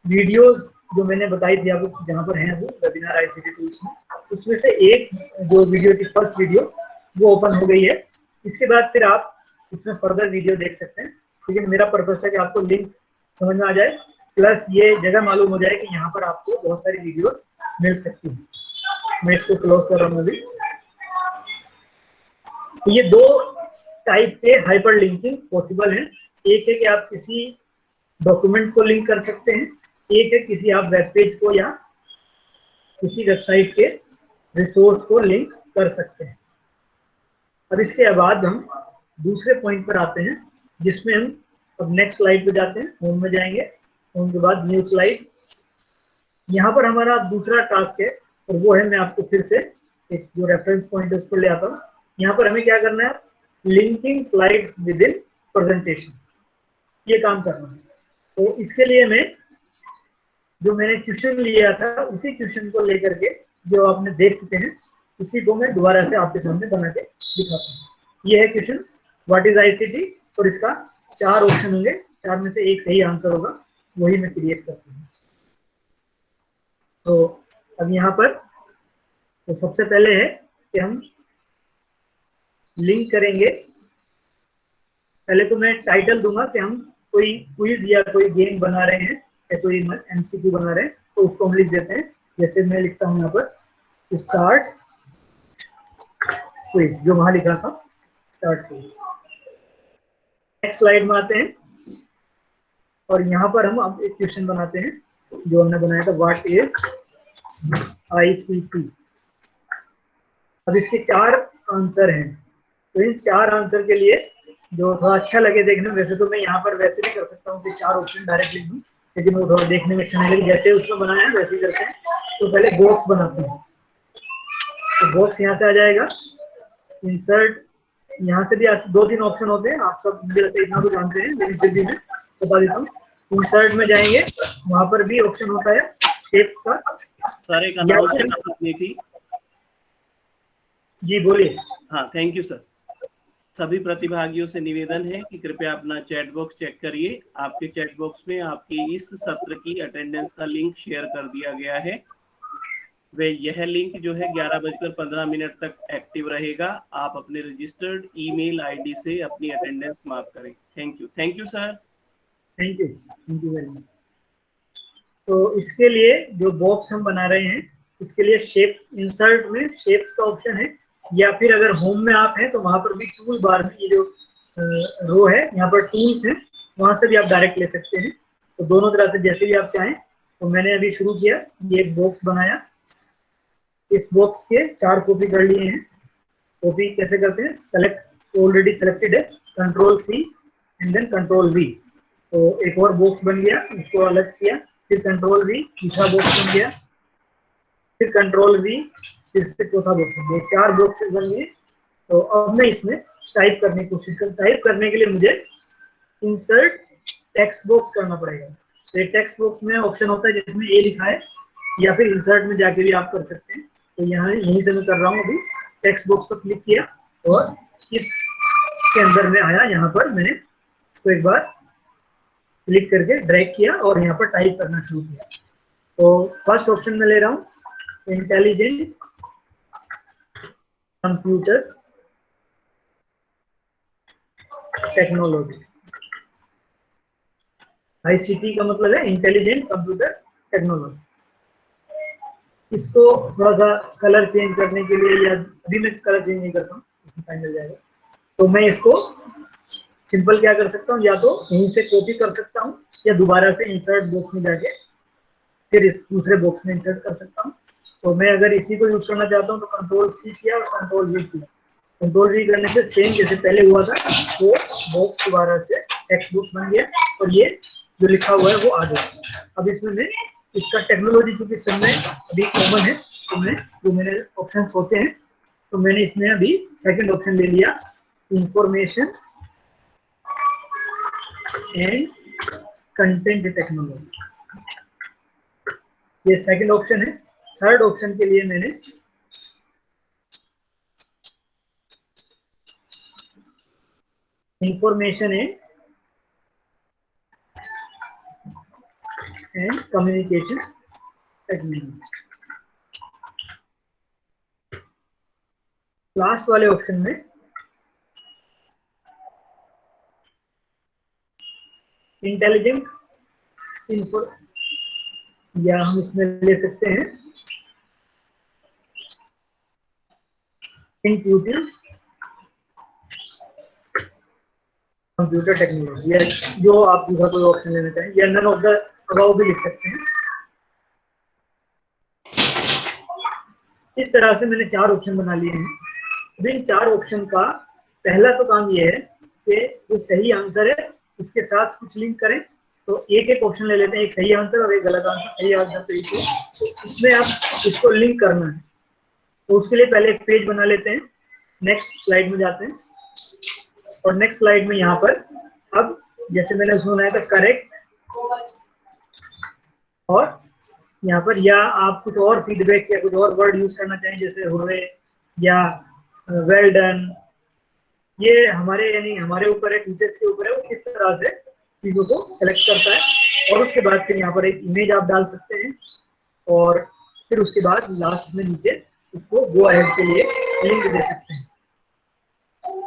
वीडियोस जो मैंने बताई थी आपको जहाँ पर हैं वो वेबिनार आईसीटी टूल्स में, उसमें से एक जो वीडियो थी फर्स्ट वीडियो वो ओपन हो गई है। इसके बाद फिर आप इसमें फर्दर वीडियो देख सकते हैं, लेकिन मेरा पर्पस था कि आपको लिंक समझ में आ जाए प्लस ये जगह मालूम हो जाए कि यहाँ पर आपको बहुत सारी वीडियोस मिल सकती है। मैं इसको क्लोज कर रहा हूँ अभी। तो ये दो टाइप के हाइपर लिंकिंग पॉसिबल है। एक है कि आप किसी डॉक्यूमेंट को लिंक कर सकते हैं, एक है किसी आप वेब पेज को या किसी वेबसाइट के रिसोर्स को लिंक कर सकते हैं। अब इसके बाद हम दूसरे पॉइंट पर आते हैं जिसमें हम अब नेक्स्ट स्लाइड पे जाते हैं, होम में जाएंगे, होम के बाद न्यू स्लाइड। यहाँ पर हमारा दूसरा टास्क है और वो है, मैं आपको फिर से एक जो रेफरेंस पॉइंट है उस पर ले आता हूँ। यहाँ पर हमें क्या करना है, linking slides with in presentation, ये काम करना है। तो इसके लिए मैं जो मैंने क्वेश्चन लिया था उसी क्वेश्चन को लेकर के जो आपने देख चुके हैं उसी को मैं दोबारा से आपके सामने बना के दिखाता हूँ। ये है क्वेश्चन, व्हाट इज आईसीटी, और इसका 4 ऑप्शन होंगे, 4 में से एक सही आंसर होगा, वही मैं क्रिएट करता हूँ। तो अब यहाँ पर तो सबसे पहले है कि हम लिंक करेंगे। पहले तो मैं टाइटल दूंगा कि हम कोई क्विज या कोई गेम बना रहे हैं या कोई एमसीक्यू बना रहे हैं, तो उसको हम लिख देते हैं। जैसे मैं लिखता हूँ यहाँ पर स्टार्ट क्विज, जो वहां लिखा था स्टार्ट क्विज। नेक्स्ट स्लाइड में आते हैं और यहाँ पर हम अब एक क्वेश्चन बनाते हैं जो हमने बनाया था, व्हाट इज ICT। अब इसके 4 आंसर हैं, तो इन 4 आंसर के लिए जो थोड़ा अच्छा लगे देखने में, वैसे तो मैं यहाँ पर वैसे भी कर सकता हूँ कि 4 ऑप्शन डायरेक्ट लिख दूँ, लेकिन वो थोड़ा देखने में अच्छा नहीं लगे, जैसे उसमें बनाया है वैसे ही करते हैं। तो पहले बॉक्स बनाते हैं, तो बॉक्स यहाँ से आ जाएगा, इंसर्ट यहाँ से भी 2-3 ऑप्शन होते हैं, आप सब मुझे लगता है इतना तो जानते हैं, लेकिन फिर भी मैं बता देता हूँ। इंसर्ट में जाएंगे, वहां पर भी ऑप्शन होता है शेप्स का। सर एक अनाउंसमेंट करनी थी। जी बोलिए। हाँ, थैंक यू सर। सभी प्रतिभागियों से निवेदन है कि कृपया अपना चैट बॉक्स चेक करिए। आपके चैट बॉक्स में आपकी इस सत्र की अटेंडेंस का लिंक शेयर कर दिया गया है। वे यह लिंक जो है 11:15 तक एक्टिव रहेगा। आप अपने रजिस्टर्ड ईमेल आईडी से अपनी अटेंडेंस मार्क करें। Thank you sir. Thank you very much. तो इसके लिए जो बॉक्स हम बना रहे हैं, उसके लिए शेप, इंसर्ट में शेप्स का ऑप्शन है, या फिर अगर होम में आप हैं तो वहां पर भी टूल बार में ये जो रो है, यहाँ पर टूल्स है, वहां से भी आप डायरेक्ट ले सकते हैं। तो दोनों तरह से जैसे भी आप चाहें। तो मैंने अभी शुरू किया, ये एक बॉक्स बनाया, इस बॉक्स के 4 कॉपी कर लिए हैं। कॉपी कैसे करते हैं, सेलेक्ट, ऑलरेडी सेलेक्टेड है, Ctrl+C एंड देन Ctrl+V। तो एक और बॉक्स बन गया, उसको अलग किया, फिर Ctrl+V, तीसरा बॉक्स बन गया, फिर Ctrl+V, फिर से चौथा बॉक्स बन गया, 4 बॉक्सेस बन गए। तो अब मैं इसमें टाइप करने की कोशिश कर, टाइप करने के लिए मुझे इंसर्ट टेक्स्ट बॉक्स करना पड़ेगा। तो एक टेक्स्ट बॉक्स में ऑप्शन होता है जिसमें ए लिखा है, या फिर इंसर्ट में जाके भी आप कर सकते हैं। तो यहाँ यहीं से मैं कर रहा हूँ, अभी टेक्स्ट बॉक्स पर क्लिक किया और इसके अंदर में आया। यहाँ पर मैंने इसको एक बार क्लिक करके ड्रैग किया और यहाँ पर टाइप करना शुरू किया। तो फर्स्ट ऑप्शन में ले रहा हूँ, इंटेलिजेंट कंप्यूटर टेक्नोलॉजी। ICT का मतलब है इंटेलिजेंट कंप्यूटर टेक्नोलॉजी। इसको थोड़ा सा कलर चेंज करने के लिए, या अभी मैं कलर चेंज नहीं करता हूँ, फाइनल जाएगा, तो मैं इसको सिंपल क्या कर सकता हूँ, या तो यहीं से कॉपी कर सकता हूँ, या दोबारा से इंसर्ट बॉक्स में जाके फिर इस दूसरे बॉक्स में इंसर्ट कर सकता हूँ। तो मैं अगर इसी को यूज करना चाहता हूँ तो Ctrl+C किया और Ctrl+V किया। Ctrl+V करने से सेम जैसे पहले हुआ था, वो बॉक्स दोबारा से टेक्स्ट बॉक्स बन गया और ये जो लिखा हुआ है वो आ गया। अब इसमें मैं इसका टेक्नोलॉजी चूंकि सब में अभी कॉमन है, तो मैं जो मेरे ऑप्शन होते हैं, तो मैंने इसमें अभी सेकंड ऑप्शन ले लिया, इंफॉर्मेशन एंड कंटेंट टेक्नोलॉजी। ये सेकंड ऑप्शन है। थर्ड ऑप्शन के लिए मैंने information and communication technology. Last वाले ऑप्शन में इंटेलिजेंट इंफो, या हम इसमें ले सकते हैं इंट्यूटिव कंप्यूटर टेक्नोलॉजी, या जो आप दूसरा कोई ऑप्शन लेना चाहें, या नन ऑफ द अबव भी लिख सकते हैं। इस तरह से मैंने 4 ऑप्शन बना लिए हैं। अब इन 4 ऑप्शन का पहला तो काम ये है कि जो सही आंसर है उसके साथ कुछ लिंक करें। तो एक एक ऑप्शन ले लेते हैं, एक सही आंसर और एक गलत आंसर। सही आंसर तो एक है, तो इसमें आप इसको लिंक करना है। तो उसके लिए पहले एक पेज बना लेते हैं, नेक्स्ट स्लाइड में जाते हैं, और नेक्स्ट स्लाइड में यहाँ पर अब जैसे मैंने उसमें बनाया था करेक्ट, और यहाँ पर या आप कुछ और फीडबैक या कुछ और वर्ड यूज करना चाहें, जैसे हुए या वेल डन, ये हमारे यानी हमारे ऊपर है, टीचर्स के ऊपर है, वो किस तरह से चीजों को सेलेक्ट करता है। और उसके बाद फिर यहाँ पर एक इमेज आप डाल सकते हैं, और फिर उसके बाद लास्ट में नीचे उसको गो अहेड के लिए लिंक दे सकते हैं।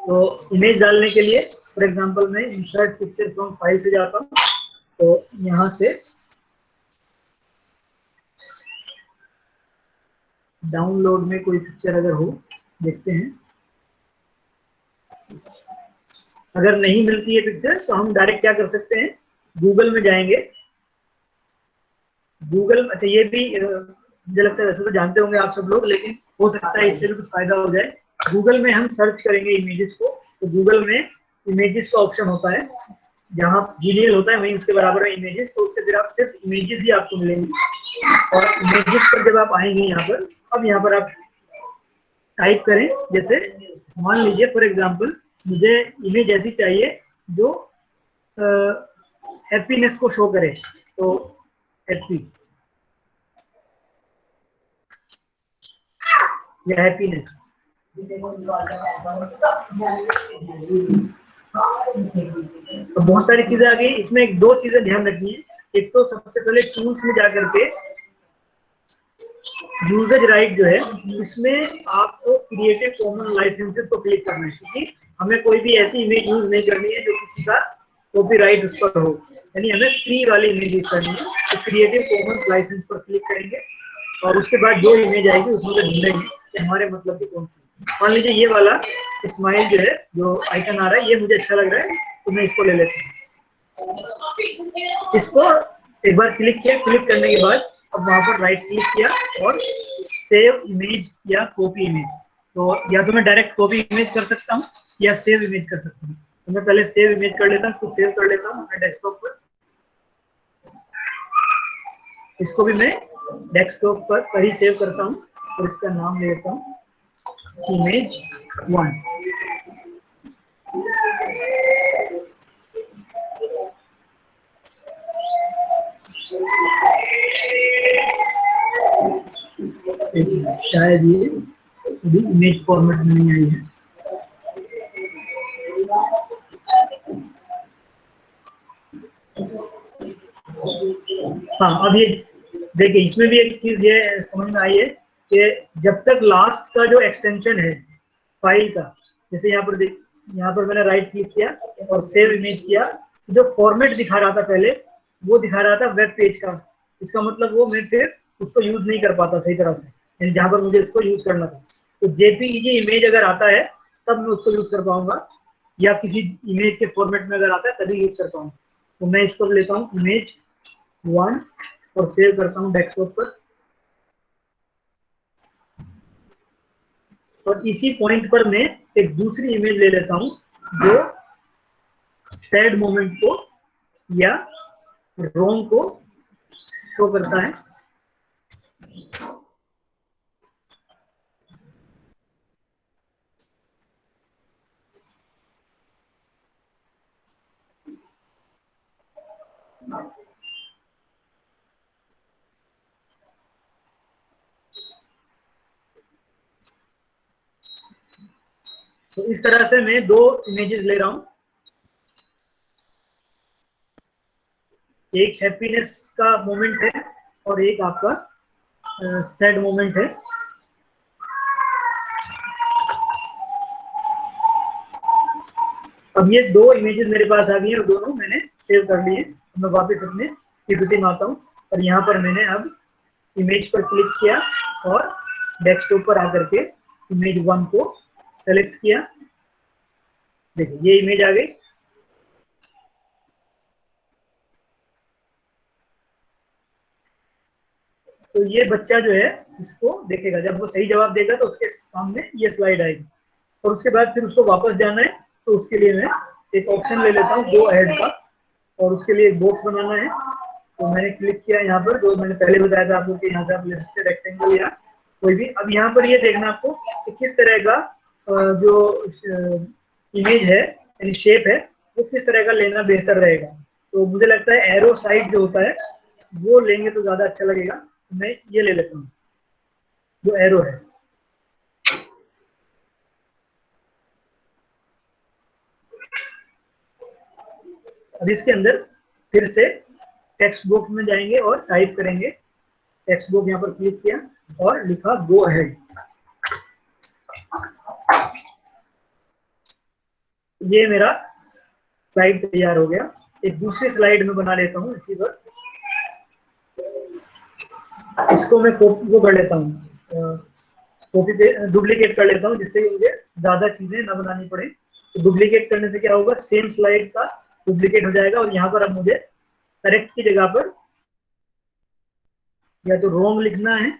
तो इमेज डालने के लिए फॉर एग्जांपल मैं इंसर्ट पिक्चर फ्रॉम फाइल से जाता हूँ, तो यहाँ से डाउनलोड में कोई पिक्चर अगर हो, देखते हैं। अगर नहीं मिलती है पिक्चर तो हम डायरेक्ट क्या कर सकते हैं, गूगल में जाएंगे। गूगल, अच्छा ये भी मुझे लगता है वैसे तो जानते होंगे आप सब लोग, लेकिन हो सकता है इससे भी कुछ फायदा हो जाए। गूगल में हम सर्च करेंगे इमेजेस को, तो गूगल में इमेजेस का ऑप्शन होता है, जहाँ जीमेल होता है वहीं उसके बराबर है इमेजेस, तो उससे फिर आप सिर्फ इमेजेस ही आपको मिलेंगी। और इमेजेस पर जब आप आएंगे यहाँ पर, अब यहाँ पर आप टाइप करें, जैसे मान लीजिए फॉर एग्जांपल मुझे इमेज ऐसी चाहिए जो हैप्पीनेस को शो करे, तो हैप्पी या हैप्पीनेस, तो बहुत सारी चीजें आ गई इसमें। एक दो चीजें ध्यान रखनी है, एक तो सबसे पहले टूल्स में जाकर के यूजेज राइट जो है, इसमें आपको क्रिएटिव कॉमन लाइसेंसेस को क्लिक करना है, क्योंकि हमें कोई भी ऐसी इमेज यूज नहीं करनी है जो किसी का कॉपीराइट उस पर हो, यानी हमें फ्री वाली इमेज यूज करनी है। तो क्रिएटिव कॉमन्स लाइसेंस पर क्लिक करेंगे और उसके बाद जो इमेज आएगी उसमें से ढूंढेंगे कि हमारे मतलब की कौन सी। मान लीजिए ये वाला स्माइल जो है, जो आइकन आ रहा है, ये मुझे अच्छा लग रहा है, तो मैं इसको ले लेता हूँ। इसको एक बार क्लिक किया, क्लिक करने के बाद अब वहां पर राइट क्लिक किया और सेव इमेज या कॉपी इमेज, तो या तो मैं डायरेक्ट कॉपी इमेज कर सकता हूँ या सेव इमेज कर सकता हूँ। तो मैं पहले सेव इमेज कर लेता हूँ, इसको सेव कर लेता हूँ अपने डेस्कटॉप पर। इसको भी मैं डेस्कटॉप पर ही सेव करता हूँ और इसका नाम ले लेता हूँ इमेज 1। शायद ये अभी इमेज फॉर्मेट में नहीं आई है। हाँ, अब ये देखिए, इसमें भी एक चीज ये समझ में आई है कि जब तक लास्ट का जो एक्सटेंशन है फाइल का, जैसे यहाँ पर देख, यहाँ पर मैंने राइट क्लिक किया और सेव इमेज किया, जो फॉर्मेट दिखा रहा था पहले, वो दिखा रहा था वेब पेज का। इसका मतलब वो मैं फिर उसको यूज नहीं कर पाता सही तरह से, यानी जहाँ पर मुझे उसको यूज करना था। तो जेपीईजी इमेज अगर आता है तब मैं उसको यूज कर पाऊंगा, या किसी इमेज के फॉर्मेट में अगर आता है तभी यूज कर पाऊंगा। तो मैं इसको लेता हूँ इमेज 1 और सेव करता हूँ डेस्कटॉप पर। और इसी पॉइंट पर मैं एक दूसरी इमेज ले लेता हूँ जो सैड मोमेंट को या रोंग को शो करता है। तो इस तरह से मैं दो इमेजेस ले रहा हूँ, एक हैप्पीनेस का मोमेंट है और एक आपका सैड मोमेंट है। अब ये दो इमेजेस मेरे पास आ गई हैं और दोनों मैंने सेव कर लिए। मैं वापस अपने पीपीटी में आता हूँ और यहाँ पर मैंने अब इमेज पर क्लिक किया और डेस्कटॉप पर आकर के इमेज 1 को सेलेक्ट किया। देखिए ये इमेज आ गई। तो ये बच्चा जो है इसको देखेगा, जब वो सही जवाब देगा तो उसके सामने ये स्लाइड आएगी और उसके बाद फिर उसको वापस जाना है, तो उसके लिए मैं एक ऑप्शन ले लेता हूँ गो अहेड का, और उसके लिए एक बॉक्स बनाना है। तो मैंने क्लिक किया यहाँ पर, जो मैंने पहले बताया था आपको कि यहाँ से आप ले सकते हैं रेक्टेंगल या कोई भी। अब यहाँ पर ये देखना आपको कि किस तरह का जो इमेज है यानी शेप है वो किस तरह का लेना बेहतर रहेगा। तो मुझे लगता है एरो साइड जो होता है वो लेंगे तो ज्यादा अच्छा लगेगा। तो मैं ये ले लेता हूँ जो एरो है। अब इसके अंदर फिर से टेक्स्ट बॉक्स में जाएंगे और टाइप करेंगे, टेक्स्ट बॉक्स यहाँ पर क्लिक किया और लिखा गो अहेड। ये मेरा स्लाइड तैयार हो गया। एक दूसरी स्लाइड में बना लेता हूँ इसी पर, इसको मैं कॉपी कर लेता हूँ, कॉपी पे डुप्लीकेट कर लेता हूँ जिससे मुझे ज्यादा चीजें ना बनानी पड़े। तो डुप्लीकेट करने से क्या होगा, सेम स्लाइड का डुप्लीकेट हो जाएगा और यहाँ पर अब मुझे करेक्ट की जगह पर या तो रॉन्ग लिखना है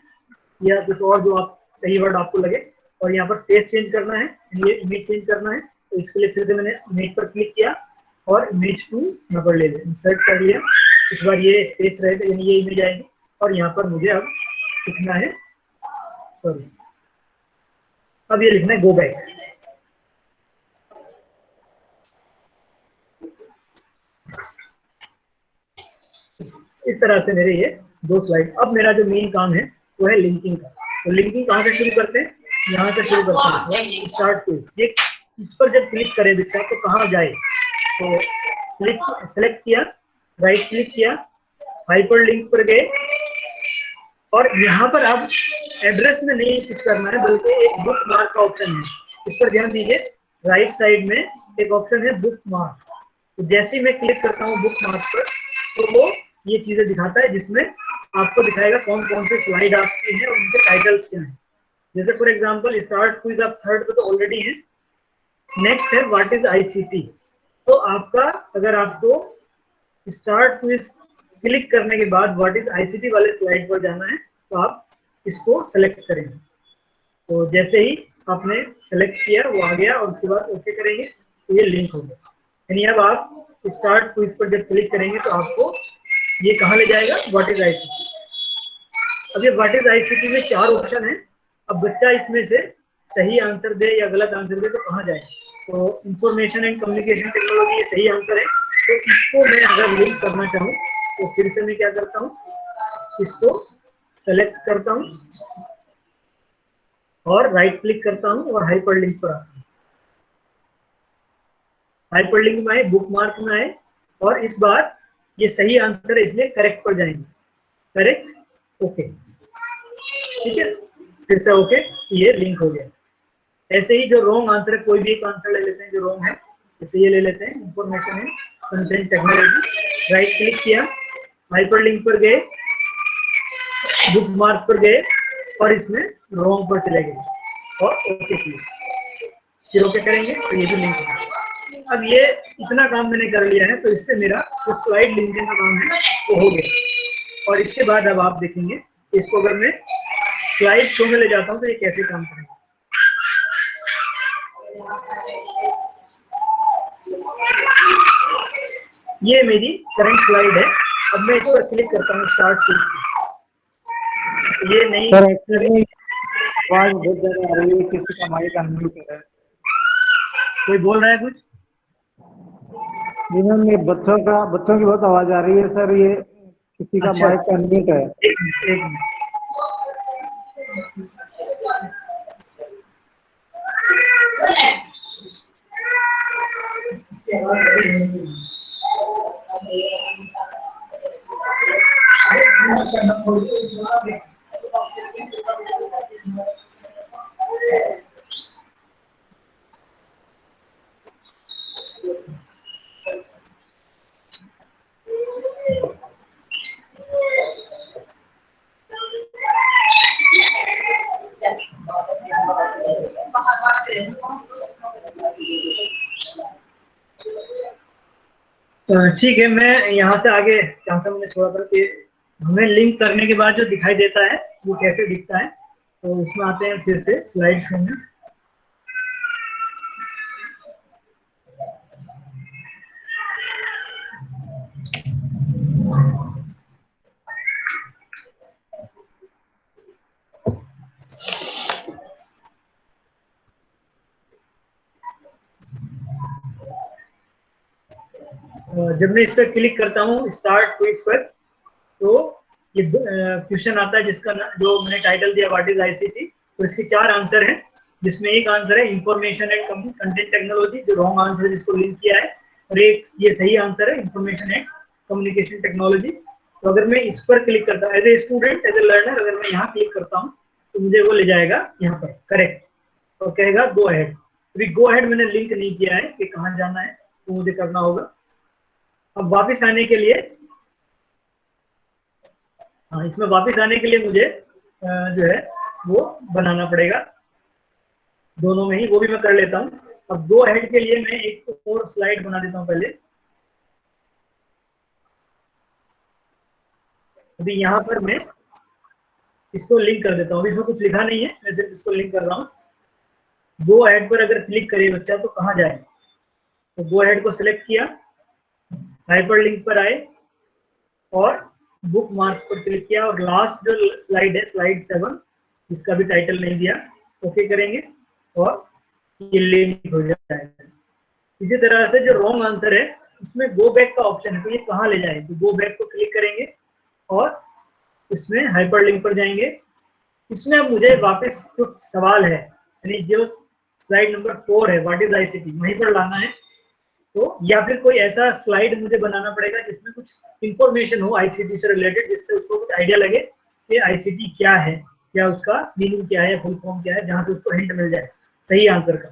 या कुछ और जो आप सही वर्ड आपको लगे, और यहाँ पर फेस चेंज करना है, ये इमेज चेंज करना है, तो इसके लिए फिर से मैंने इमेज पर क्लिक किया और इमेज टू यहाँ पर ले लिया, इंसर्ट कर लिया। इस बार ये फेस रहेगा, यानी ये इमेज आएगी, और यहाँ पर मुझे अब लिखना है, सॉरी, अब ये लिखना है गो बैक। इस तरह से मेरे ये 2 स्लाइड। अब मेरा जो मेन काम है वो है लिंकिंग का। तो लिंकिंग कहाँ से शुरू करते हैं? यहाँ से शुरू करते हैं, स्टार्ट पेज। ये इस पर जब क्लिक करें बच्चा तो कहाँ जाए? तो क्लिक सेलेक्ट किया, राइट क्लिक किया, हाइपर लिंक पर गए, और यहाँ पर अब एड्रेस में नहीं कुछ करना है, बल्कि एक बुक मार्क का ऑप्शन है। इस पर ध्यान दीजिए, राइट साइड में एक ऑप्शन है बुक मार्क। तो जैसे ही मैं क्लिक करता हूँ बुक मार्क पर, तो वो ये चीजें दिखाता है, जिसमें आपको दिखाएगा कौन कौन से स्लाइड आपके हैं और उनके टाइटल्स क्या हैं। जैसे फॉर एग्जांपल स्टार्ट क्विज आप थर्ड पे तो ऑलरेडी है। नेक्स्ट है व्हाट इज आईसीटी। तो आपका, अगर आपको स्टार्ट क्विज क्लिक करने के बाद व्हाट इज आईसीटी वाले स्लाइड पर जाना है, तो आप इसको सेलेक्ट करेंगे। तो जैसे ही आपने सेलेक्ट किया वो आ गया, और उसके बाद ओके करेंगे तो ये लिंक हो गया। यानी अब आप स्टार्ट क्विज पर जब क्लिक करेंगे तो आपको ये कहाँ ले जाएगा? What is ICT. अब ये व्हाट इज आईसीटी में 4 ऑप्शन है। अब बच्चा इसमें से सही आंसर दे या गलत आंसर दे तो कहाँ जाए? तो इंफॉर्मेशन एंड कम्युनिकेशन टेक्नोलॉजी ये सही आंसर है। तो इसको मैं अगर लिंक करना चाहूँ तो फिर से मैं क्या करता हूँ, इसको सेलेक्ट करता हूँ और राइट क्लिक करता हूँ और हाइपर लिंक पर आता हूँ। हाइपर लिंक में आए, बुक मार्क में आए, और इस बार ये सही आंसर है इसलिए करेक्ट पर जाएंगे। करेक्ट, ओके, ठीक है, फिर से ओके, ये लिंक हो गया। ऐसे ही जो रॉन्ग आंसर है, कोई भी एक आंसर ले लेते हैं जो रॉन्ग है, जैसे ये ले लेते हैं, इंफॉर्मेशन है कंटेंट टेक्नोलॉजी। राइट क्लिक किया, हाइपर लिंक पर गए, बुक मार्क पर गए, और इसमें रॉन्ग पर चले गए और ओके किया, फिर ओके करेंगे तो ये भी लिंक होगा। अब ये इतना काम मैंने कर लिया है, तो इससे मेरा जो स्लाइड लिंकिंग का काम है वो हो गया। और इसके बाद अब आप देखेंगे, इसको अगर मैं स्लाइड शो में ले जाता हूँ तो ये कैसे काम करेगा। ये मेरी करंट स्लाइड है। अब मैं इस पर क्लिक करता हूँ स्टार्ट पेज। ये नहीं सर, एक्चुअली आवाज बहुत ज्यादा आ रही है, किसी का माइक अनम्यूट है। कोई बोल रहा है कुछ? जी मैम, ये बच्चों की बहुत आवाज आ रही है सर, ये किसी का अच्छा, माइक अनम्यूट है। एक मिनट। ठीक है, मैं यहाँ से आगे जहाँ से मैंने छोड़ा था कि हमें लिंक करने के बाद जो दिखाई देता है वो कैसे दिखता है, तो उसमें आते हैं फिर से स्लाइड शो में। जब मैं इस पर क्लिक करता हूँ स्टार्ट क्विज पर, तो ये क्वेश्चन आता है जिसका जो मैंने टाइटल दिया व्हाट इज आईसीटी। तो इसके 4 आंसर हैं, जिसमें एक आंसर है इंफॉर्मेशन एंड कंटेंट टेक्नोलॉजी, जो रॉन्ग आंसर है जिसको लिंक किया है, और एक ये सही आंसर है इंफॉर्मेशन एंड कम्युनिकेशन टेक्नोलॉजी। तो अगर मैं इस पर क्लिक करता हूँ as a student, as a learner, अगर मैं यहाँ क्लिक करता हूँ तो मुझे वो ले जाएगा यहाँ पर करेक्ट, और कहेगा गो अहेड। अभी गो अहेड मैंने लिंक नहीं किया है कि कहाँ जाना है, तो मुझे करना होगा। अब वापस आने के लिए, हाँ, इसमें वापस आने के लिए मुझे जो है वो बनाना पड़ेगा दोनों में ही, वो भी मैं कर लेता हूँ। अब गो अहेड के लिए मैं एक और स्लाइड बना देता हूँ पहले। अभी यहाँ पर मैं इसको लिंक कर देता हूँ। इसमें कुछ लिखा नहीं है, मैं सिर्फ इसको लिंक कर रहा हूँ। गो अहेड पर अगर क्लिक करे बच्चा तो कहाँ जाए, तो गो अहेड को सिलेक्ट किया, हाइपर लिंक पर आए और बुक मार्क पर क्लिक किया और लास्ट जो स्लाइड है स्लाइड 7, इसका भी टाइटल नहीं दिया, ओके करेंगे और ये लिंक हो जाएगा। इसी तरह से जो रॉन्ग आंसर है उसमें गो बैक का ऑप्शन है, तो ये कहाँ ले जाए, तो गो बैक को क्लिक करेंगे और इसमें हाइपर लिंक पर जाएंगे। इसमें अब मुझे वापस जो सवाल है यानी जो स्लाइड नंबर 4 है व्हाट इज आईसीटी, वहीं पर लाना है। तो या फिर कोई ऐसा स्लाइड मुझे बनाना पड़ेगा जिसमें कुछ इंफॉर्मेशन हो आईसीटी से रिलेटेड, जिससे उसको कुछ आइडिया लगे कि आईसीटी क्या है, या उसका मीनिंग क्या है, फुल फॉर्म क्या है, जहां से उसको हिंट मिल जाए सही आंसर का।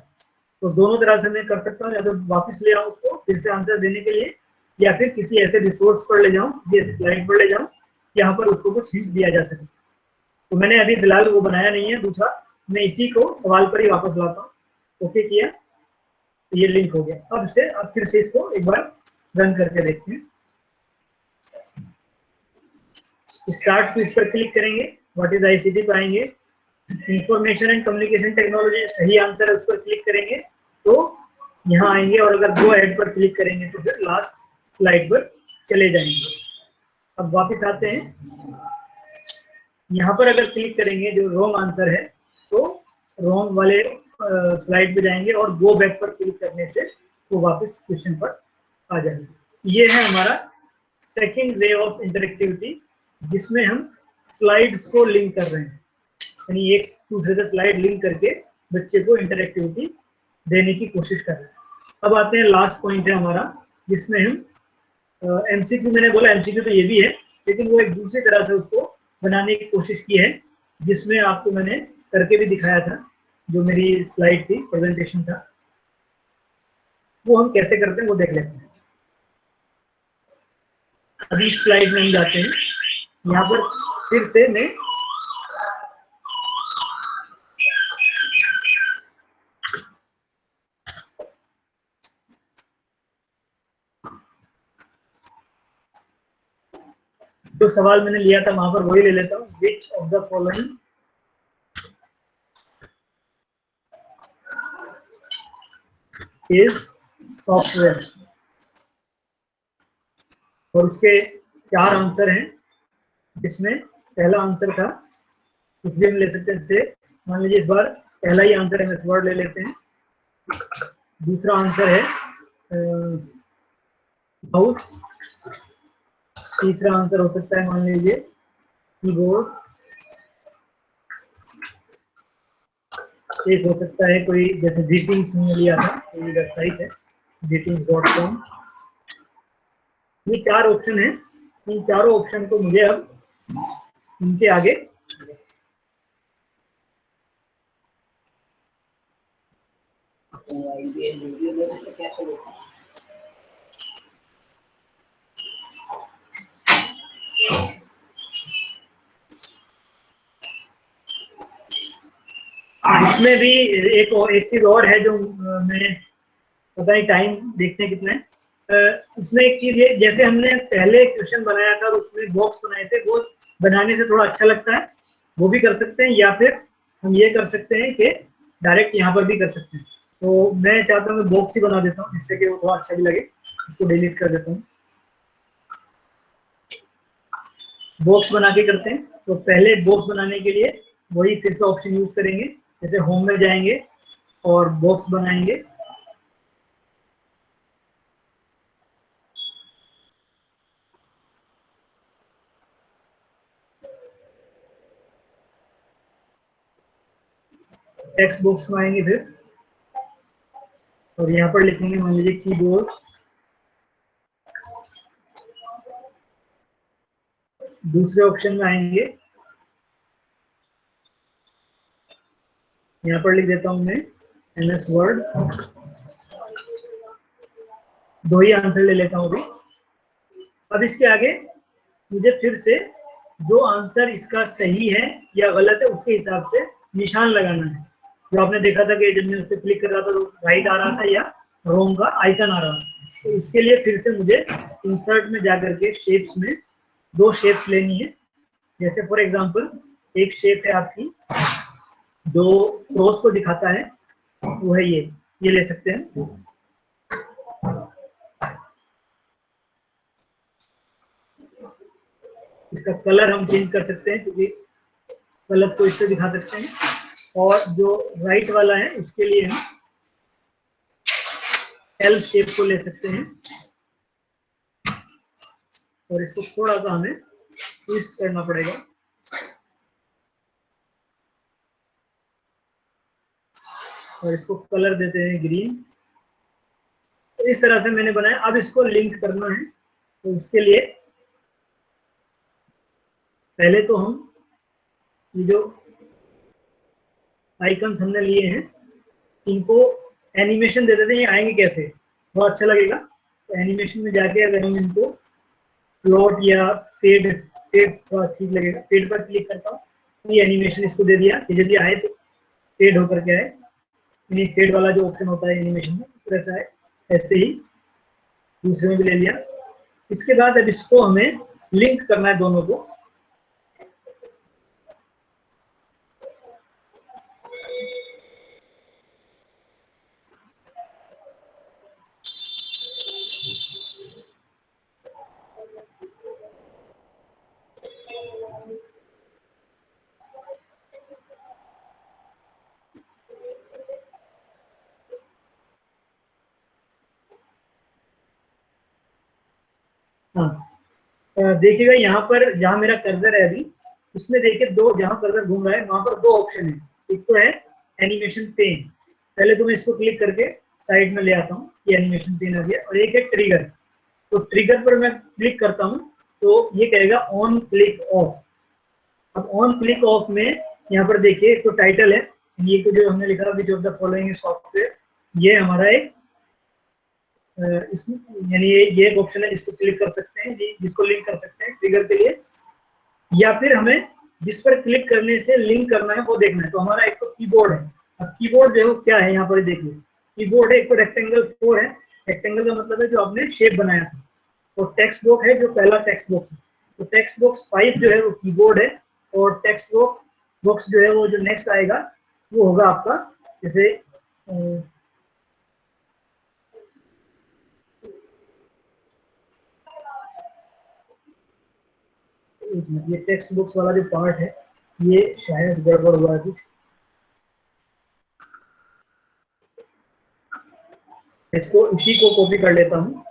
तो दोनों तरह से मैं कर सकता हूँ, या तो वापस ले आऊँ उसको फिर से आंसर देने के लिए, या फिर किसी ऐसे रिसोर्स पर ले जाऊँ, किसी ऐसी स्लाइड पर ले जाऊँ यहाँ पर उसको कुछ हिंट दिया जा सके। तो मैंने अभी फिलहाल वो बनाया नहीं है दूसरा, मैं इसी को सवाल पर ही वापस लाता हूँ। ओके किया, तो ये लिंक हो गया। अब फिर से इसको एक बार रन करके देखते हैं। स्टार्ट क्विज पर क्लिक करेंगे, व्हाट इज आईसीटी पे आएंगे, इंफॉर्मेशन एंड कम्युनिकेशन टेक्नोलॉजी सही आंसर है उस पर क्लिक करेंगे तो यहाँ आएंगे, और अगर गो अहेड पर क्लिक करेंगे तो फिर लास्ट स्लाइड पर चले जाएंगे। अब वापस आते हैं, यहाँ पर अगर क्लिक करेंगे जो रॉन्ग आंसर है तो रॉन्ग वाले स्लाइड पे जाएंगे और गो बैक पर क्लिक करने से वो वापस क्वेश्चन पर आ जाएंगे। ये है हमारा सेकंड वे ऑफ इंटरेक्टिविटी, जिसमें हम स्लाइड्स को लिंक कर रहे हैं, यानी एक दूसरे से स्लाइड लिंक करके बच्चे को इंटरेक्टिविटी देने की कोशिश कर रहे हैं। अब आते हैं लास्ट पॉइंट है हमारा, जिसमें हम एमसीक्यू, मैंने बोला एमसीक्यू तो ये भी है, लेकिन वो एक दूसरी तरह से उसको बनाने की कोशिश की है, जिसमें आपको मैंने करके भी दिखाया था, जो मेरी स्लाइड थी, प्रेजेंटेशन था, वो हम कैसे करते हैं वो देख लेते हैं। अभी स्लाइड में हम जाते हैं, यहाँ पर फिर से मैं जो सवाल मैंने लिया था वहां पर वही ले लेता हूँ। Which of the following is software, और उसके 4 आंसर हैं, जिसमें पहला आंसर था, कुछ भी हम ले सकते हैं, जैसे मान लीजिए इस बार पहला ही आंसर एमएस वर्ड ले लेते हैं। दूसरा आंसर है माउस। तीसरा आंसर हो सकता है मान लीजिए कीबोर्ड। एक हो सकता है कोई जैसे जीटिंग्स में लिया था, कोई वेबसाइट है जीटिंग्स.com। ये 4 ऑप्शन है, इन चारों ऑप्शन को मुझे अब इनके आगे इसमें भी एक चीज और है जो मैं पता नहीं टाइम देखते हैं कितना है। इसमें एक चीज है, जैसे हमने पहले क्वेश्चन बनाया था उसमें बॉक्स बनाए थे, वो बनाने से थोड़ा अच्छा लगता है, वो भी कर सकते हैं, या फिर हम ये कर सकते हैं कि डायरेक्ट यहाँ पर भी कर सकते हैं। तो मैं चाहता हूँ बॉक्स ही बना देता हूँ, जिससे कि वो थोड़ा अच्छा भी लगे। इसको डिलीट कर देता हूँ, बॉक्स बना के करते हैं। तो पहले बॉक्स बनाने के लिए वही फिर से ऑप्शन यूज करेंगे, जैसे होम में जाएंगे और बॉक्स बनाएंगे। टेक्स्ट बॉक्स में आएंगे फिर, और यहाँ पर लिखेंगे मान लीजिए कीबोर्ड। दूसरे ऑप्शन में आएंगे, यहाँ पर लिख देता हूँ मैं एमएस वर्ड। 2 ही आंसर ले लेता हूँ अभी। अब इसके आगे मुझे फिर से जो आंसर इसका सही है या गलत है उसके हिसाब से निशान लगाना है। जो आपने देखा था कि जब मैं उस पर क्लिक कर रहा था तो राइट आ रहा था या रॉन्ग का आइकन आ रहा था। तो इसके लिए फिर से मुझे इंसर्ट में जाकर के शेप्स में 2 शेप्स लेनी है। जैसे फॉर एग्जांपल एक शेप है आपकी जो क्रॉस को दिखाता है, वो है ये ले सकते हैं। इसका कलर हम चेंज कर सकते हैं क्योंकि गलत को इससे दिखा सकते हैं। और जो राइट वाला है उसके लिए हम एल शेप को ले सकते हैं और इसको थोड़ा सा हमें ट्विस्ट करना पड़ेगा। और इसको कलर देते हैं ग्रीन। तो इस तरह से मैंने बनाया। अब इसको लिंक करना है, तो इसके लिए पहले तो हम ये जो आइकन्स हमने लिए हैं इनको एनिमेशन दे देते हैं। ये आएंगे कैसे, बहुत अच्छा लगेगा। तो एनिमेशन में जाके अगर हम इनको फ्लोट या फेड थोड़ा ठीक लगेगा, फेड पर क्लिक करता हूँ, ये एनिमेशन इसको दे दिया कि जब ये आए तो फेड होकर के आए। यानी फेड वाला जो ऑप्शन होता है एनिमेशन में इस तरह से आए। ऐसे ही दूसरे में भी ले लिया। इसके बाद अब इसको हमें लिंक करना है दोनों को। हाँ, देखिएगा यहाँ पर जहाँ मेरा कर्सर है अभी, उसमें देखिए दो, जहाँ कर्सर घूम रहा है वहां पर दो ऑप्शन है। एक तो है एनिमेशन पेन, पहले तो मैं इसको क्लिक करके साइड में ले आता हूँ, ये एनिमेशन पेन आ गया। और एक है ट्रिगर, तो ट्रिगर पर मैं क्लिक करता हूँ तो ये कहेगा ऑन क्लिक ऑफ। अब ऑन क्लिक ऑफ में यहाँ पर देखिए एक तो टाइटल है, ये तो जो हमने लिखा which of the following software, ये हमारा एक इसमें यानी ये एक ऑप्शन है जिसको क्लिक कर सकते हैं, जिसको लिंक कर सकते हैं ट्रिगर के लिए। या फिर हमें जिस पर क्लिक करने से लिंक करना है वो देखना है। तो हमारा एक तो कीबोर्ड है। अब कीबोर्ड जो है वो क्या है, यहाँ पर देखिए कीबोर्ड है, एक तो रेक्टेंगल 4 है। रेक्टेंगल का मतलब है जो आपने शेप बनाया था। और टेक्स्ट बॉक्स है जो पहला टेक्स्ट बॉक्स है। तो टेक्स्ट बॉक्स 5 जो है वो कीबोर्ड है। और टेक्स्ट बॉक्स जो है वो जो नेक्स्ट आएगा वो होगा आपका, जैसे ये टेक्स्ट बॉक्स वाला जो पार्ट है ये शायद गड़बड़ हुआ है कुछ। इसको इसी को कॉपी कर लेता हूँ।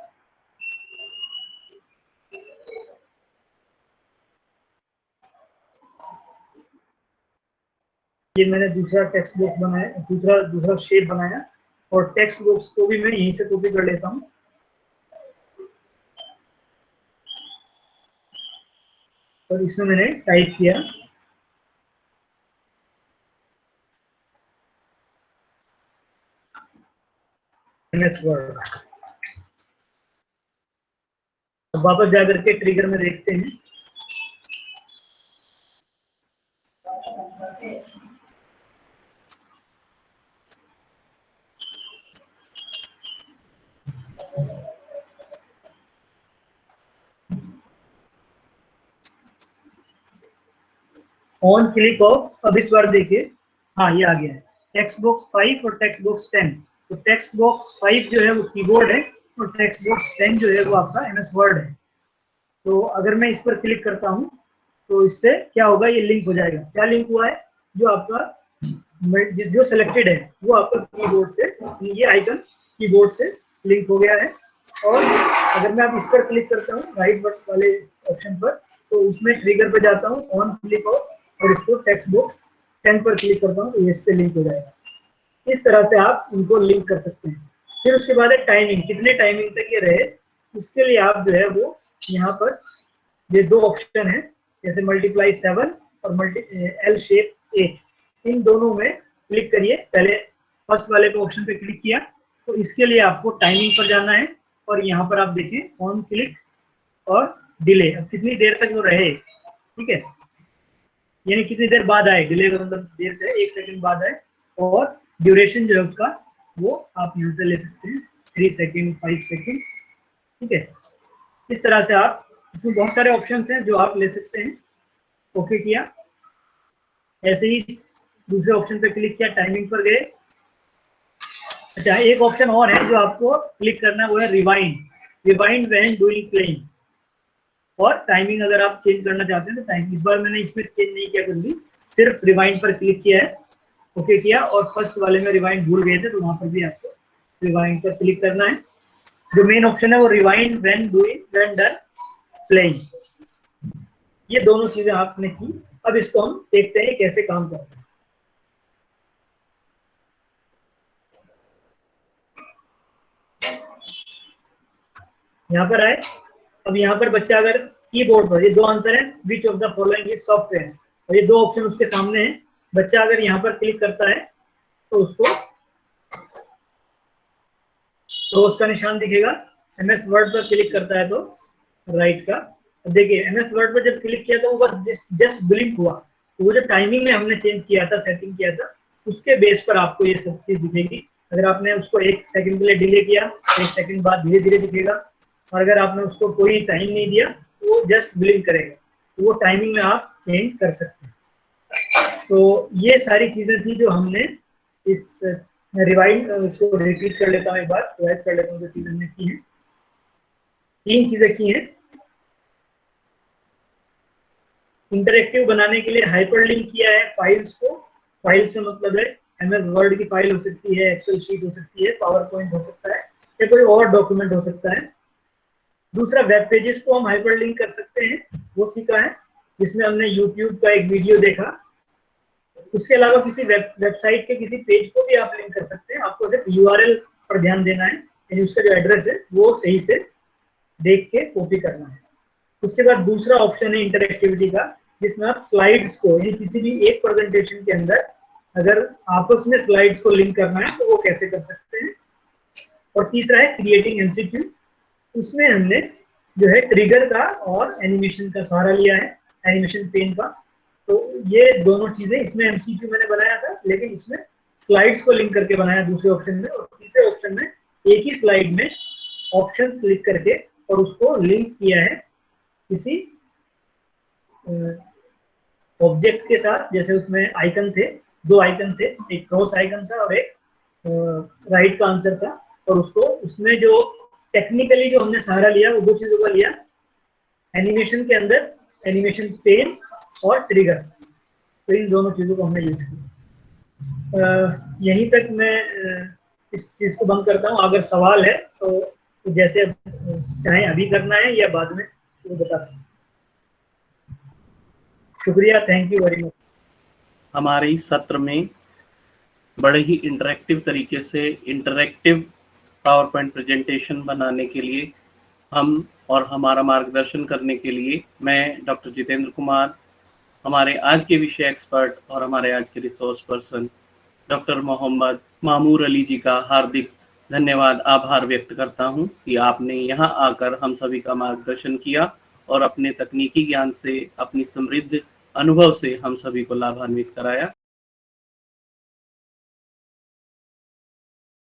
ये मैंने दूसरा टेक्स्ट बॉक्स बनाया, दूसरा शेप बनाया। और टेक्स्ट बॉक्स को भी मैं यहीं से कॉपी कर लेता हूँ। और इसमें मैंने टाइप किया MS वर्ड। अब वापस जाकर के ट्रिगर में देखते हैं। ऑन क्लिक ऑफ, अब इस बार देखिए, हाँ ये आ गया है टेक्स्ट बॉक्स 5 और टेक्स्ट बॉक्स 10। तो टेक्स्ट बॉक्स 5 जो है वो कीबोर्ड है और टेक्स्ट बॉक्स 10 जो है वो आपका MS वर्ड है। तो अगर मैं इस पर क्लिक करता हूँ तो इससे क्या होगा, ये लिंक हो जाएगा। क्या लिंक हुआ है, जो आपका जो सिलेक्टेड है वो आपका कीबोर्ड से, ये आइकन कीबोर्ड से लिंक हो गया है। और अगर मैं अब इस पर क्लिक करता हूँ राइट बटन वाले ऑप्शन पर, तो उसमें ट्रिगर पे जाता हूँ ऑन क्लिक ऑफ, और इसको टेक्स्ट बॉक्स 10 पर क्लिक करता हूँ तो ये इससे लिंक हो जाएगा। इस तरह से आप इनको लिंक कर सकते हैं। फिर उसके बाद है टाइमिंग, कितने टाइमिंग तक ये रहे, उसके लिए आप जो है वो यहाँ पर ये दो ऑप्शन है, जैसे मल्टीप्लाई 7 और एल शेप 8, इन दोनों में क्लिक करिए। पहले फर्स्ट वाले को ऑप्शन पे क्लिक किया तो इसके लिए आपको टाइमिंग पर जाना है। और यहाँ पर आप देखिए ऑन क्लिक और डिले, अब कितनी देर तक वो रहे, ठीक है, यानी कितनी देर बाद आए, डिले का मतलब देर से 1 सेकंड बाद आए। और ड्यूरेशन जो है उसका वो आप यहाँ से ले सकते हैं 3 सेकंड 5 सेकंड, ठीक है। इस तरह से आप, इसमें बहुत सारे ऑप्शंस हैं जो आप ले सकते हैं। ओके किया। ऐसे ही दूसरे ऑप्शन पे क्लिक किया, टाइमिंग पर गए। अच्छा, एक ऑप्शन और है जो आपको क्लिक करना है, वो है रिवाइंड व्हेन डूइंग प्लेइंग। और टाइमिंग अगर आप चेंज करना चाहते हैं तो टाइमिंग, इस बार मैंने इसमें चेंज नहीं किया कुछ भी, सिर्फ रिवाइंड पर क्लिक किया है, ओके किया। और फर्स्ट वाले में रिवाइंड भूल गए थे तो वहां पर भी आपको रिवाइंड पर क्लिक करना है। जो मेन ऑप्शन है वो रिवाइंड व्हेन डन प्लेइंग। ये दोनों चीजें आपने की। अब इसको हम देखते हैं कैसे काम करते हैं। यहाँ पर आए। अब यहाँ पर बच्चा अगर कीबोर्ड पर, ये दो आंसर है, which of the following is software, और ये दो ऑप्शन उसके सामने है। बच्चा अगर यहाँ पर क्लिक करता है तो उसको क्रॉस का निशान दिखेगा। एमएस वर्ड पर क्लिक करता है तो राइट का। देखिए एमएस वर्ड पर जब क्लिक किया तो वो बस जस्ट ब्लिंक हुआ। तो वो जो टाइमिंग में हमने चेंज किया था, सेटिंग किया था, उसके बेस पर आपको ये सब चीज दिखेगी। अगर आपने उसको 1 सेकंड के लिए डिले किया, 1 सेकंड बाद धीरे धीरे दिखेगा। और अगर आपने उसको कोई टाइम नहीं दिया तो वो जस्ट ब्लिंक करेगा। तो वो टाइमिंग में आप चेंज कर सकते हैं। तो ये सारी चीजें थी जो हमने इस रिवाइंड, इसको रिपीट कर लेता हूँ एक बार, रिवाइज कर लेता हूँ जो चीजें हमने की हैं। 3 चीजें की हैं। इंटरेक्टिव बनाने के लिए हाइपरलिंक किया है फाइल्स को। फाइल से मतलब है एमएस वर्ड की फाइल हो सकती है, एक्सेल शीट हो सकती है, पावर पॉइंट हो सकता है, या कोई और डॉक्यूमेंट हो सकता है। दूसरा, वेब पेजेस को हम हाइपरलिंक कर सकते हैं, वो सीखा है, जिसमें हमने यूट्यूब का एक वीडियो देखा। उसके अलावा किसी वेबसाइट के किसी पेज को भी आप लिंक कर सकते हैं। आपको सिर्फ यूआरएल पर ध्यान देना है, यानी उसका जो एड्रेस है वो सही से देख के कॉपी करना है। उसके बाद दूसरा ऑप्शन है इंटरएक्टिविटी का, जिसमें आप स्लाइड्स को, यानी किसी भी एक प्रेजेंटेशन के अंदर अगर आपस में स्लाइड्स को लिंक करना है तो वो कैसे कर सकते हैं। और तीसरा है क्रिएटिंग एमसीक्यू। उसमें हमने जो है ट्रिगर का और एनिमेशन का सहारा लिया है, एनिमेशन पेन का। तो ये दोनों चीजें, इसमें एमसीक्यू मैंने बनाया था, लेकिन इसमें स्लाइड्स को लिंक करके बनाया दूसरे ऑप्शन में। और तीसरे ऑप्शन में एक ही स्लाइड में ऑप्शंस लिख करके और उसको लिंक किया है किसी ऑब्जेक्ट के साथ। जैसे उसमें आइकन थे, 2 आइकन थे, एक क्रॉस आइकन था और एक राइट का आंसर था। और उसको उसमें जो टेक्निकली जो हमने सहारा लिया वो 2 चीजों का लिया, एनिमेशन के अंदर एनिमेशन पेन और ट्रिगर। तो इन दोनों चीजों को हमने यूज किया। यहीं तक मैं इस चीज को बंद करता हूँ। अगर सवाल है तो जैसे चाहे अभी करना है या बाद में, तो बता सकते। शुक्रिया, थैंक यू वेरी मच। हमारे इस सत्र में बड़े ही इंटरेक्टिव तरीके से इंटरेक्टिव पावर पॉइंट प्रेजेंटेशन बनाने के लिए हम और हमारा मार्गदर्शन करने के लिए मैं डॉक्टर जितेंद्र कुमार, हमारे आज के विषय एक्सपर्ट और हमारे आज के resource person doctor Mohammad Mamoor Ali ji का हार्दिक धन्यवाद, आभार व्यक्त करता हूं कि आपने यहां आकर हम सभी का मार्गदर्शन किया और अपने तकनीकी ज्ञान से, अपनी समृद्ध अनुभव से हम सभी को लाभान्वित कराया।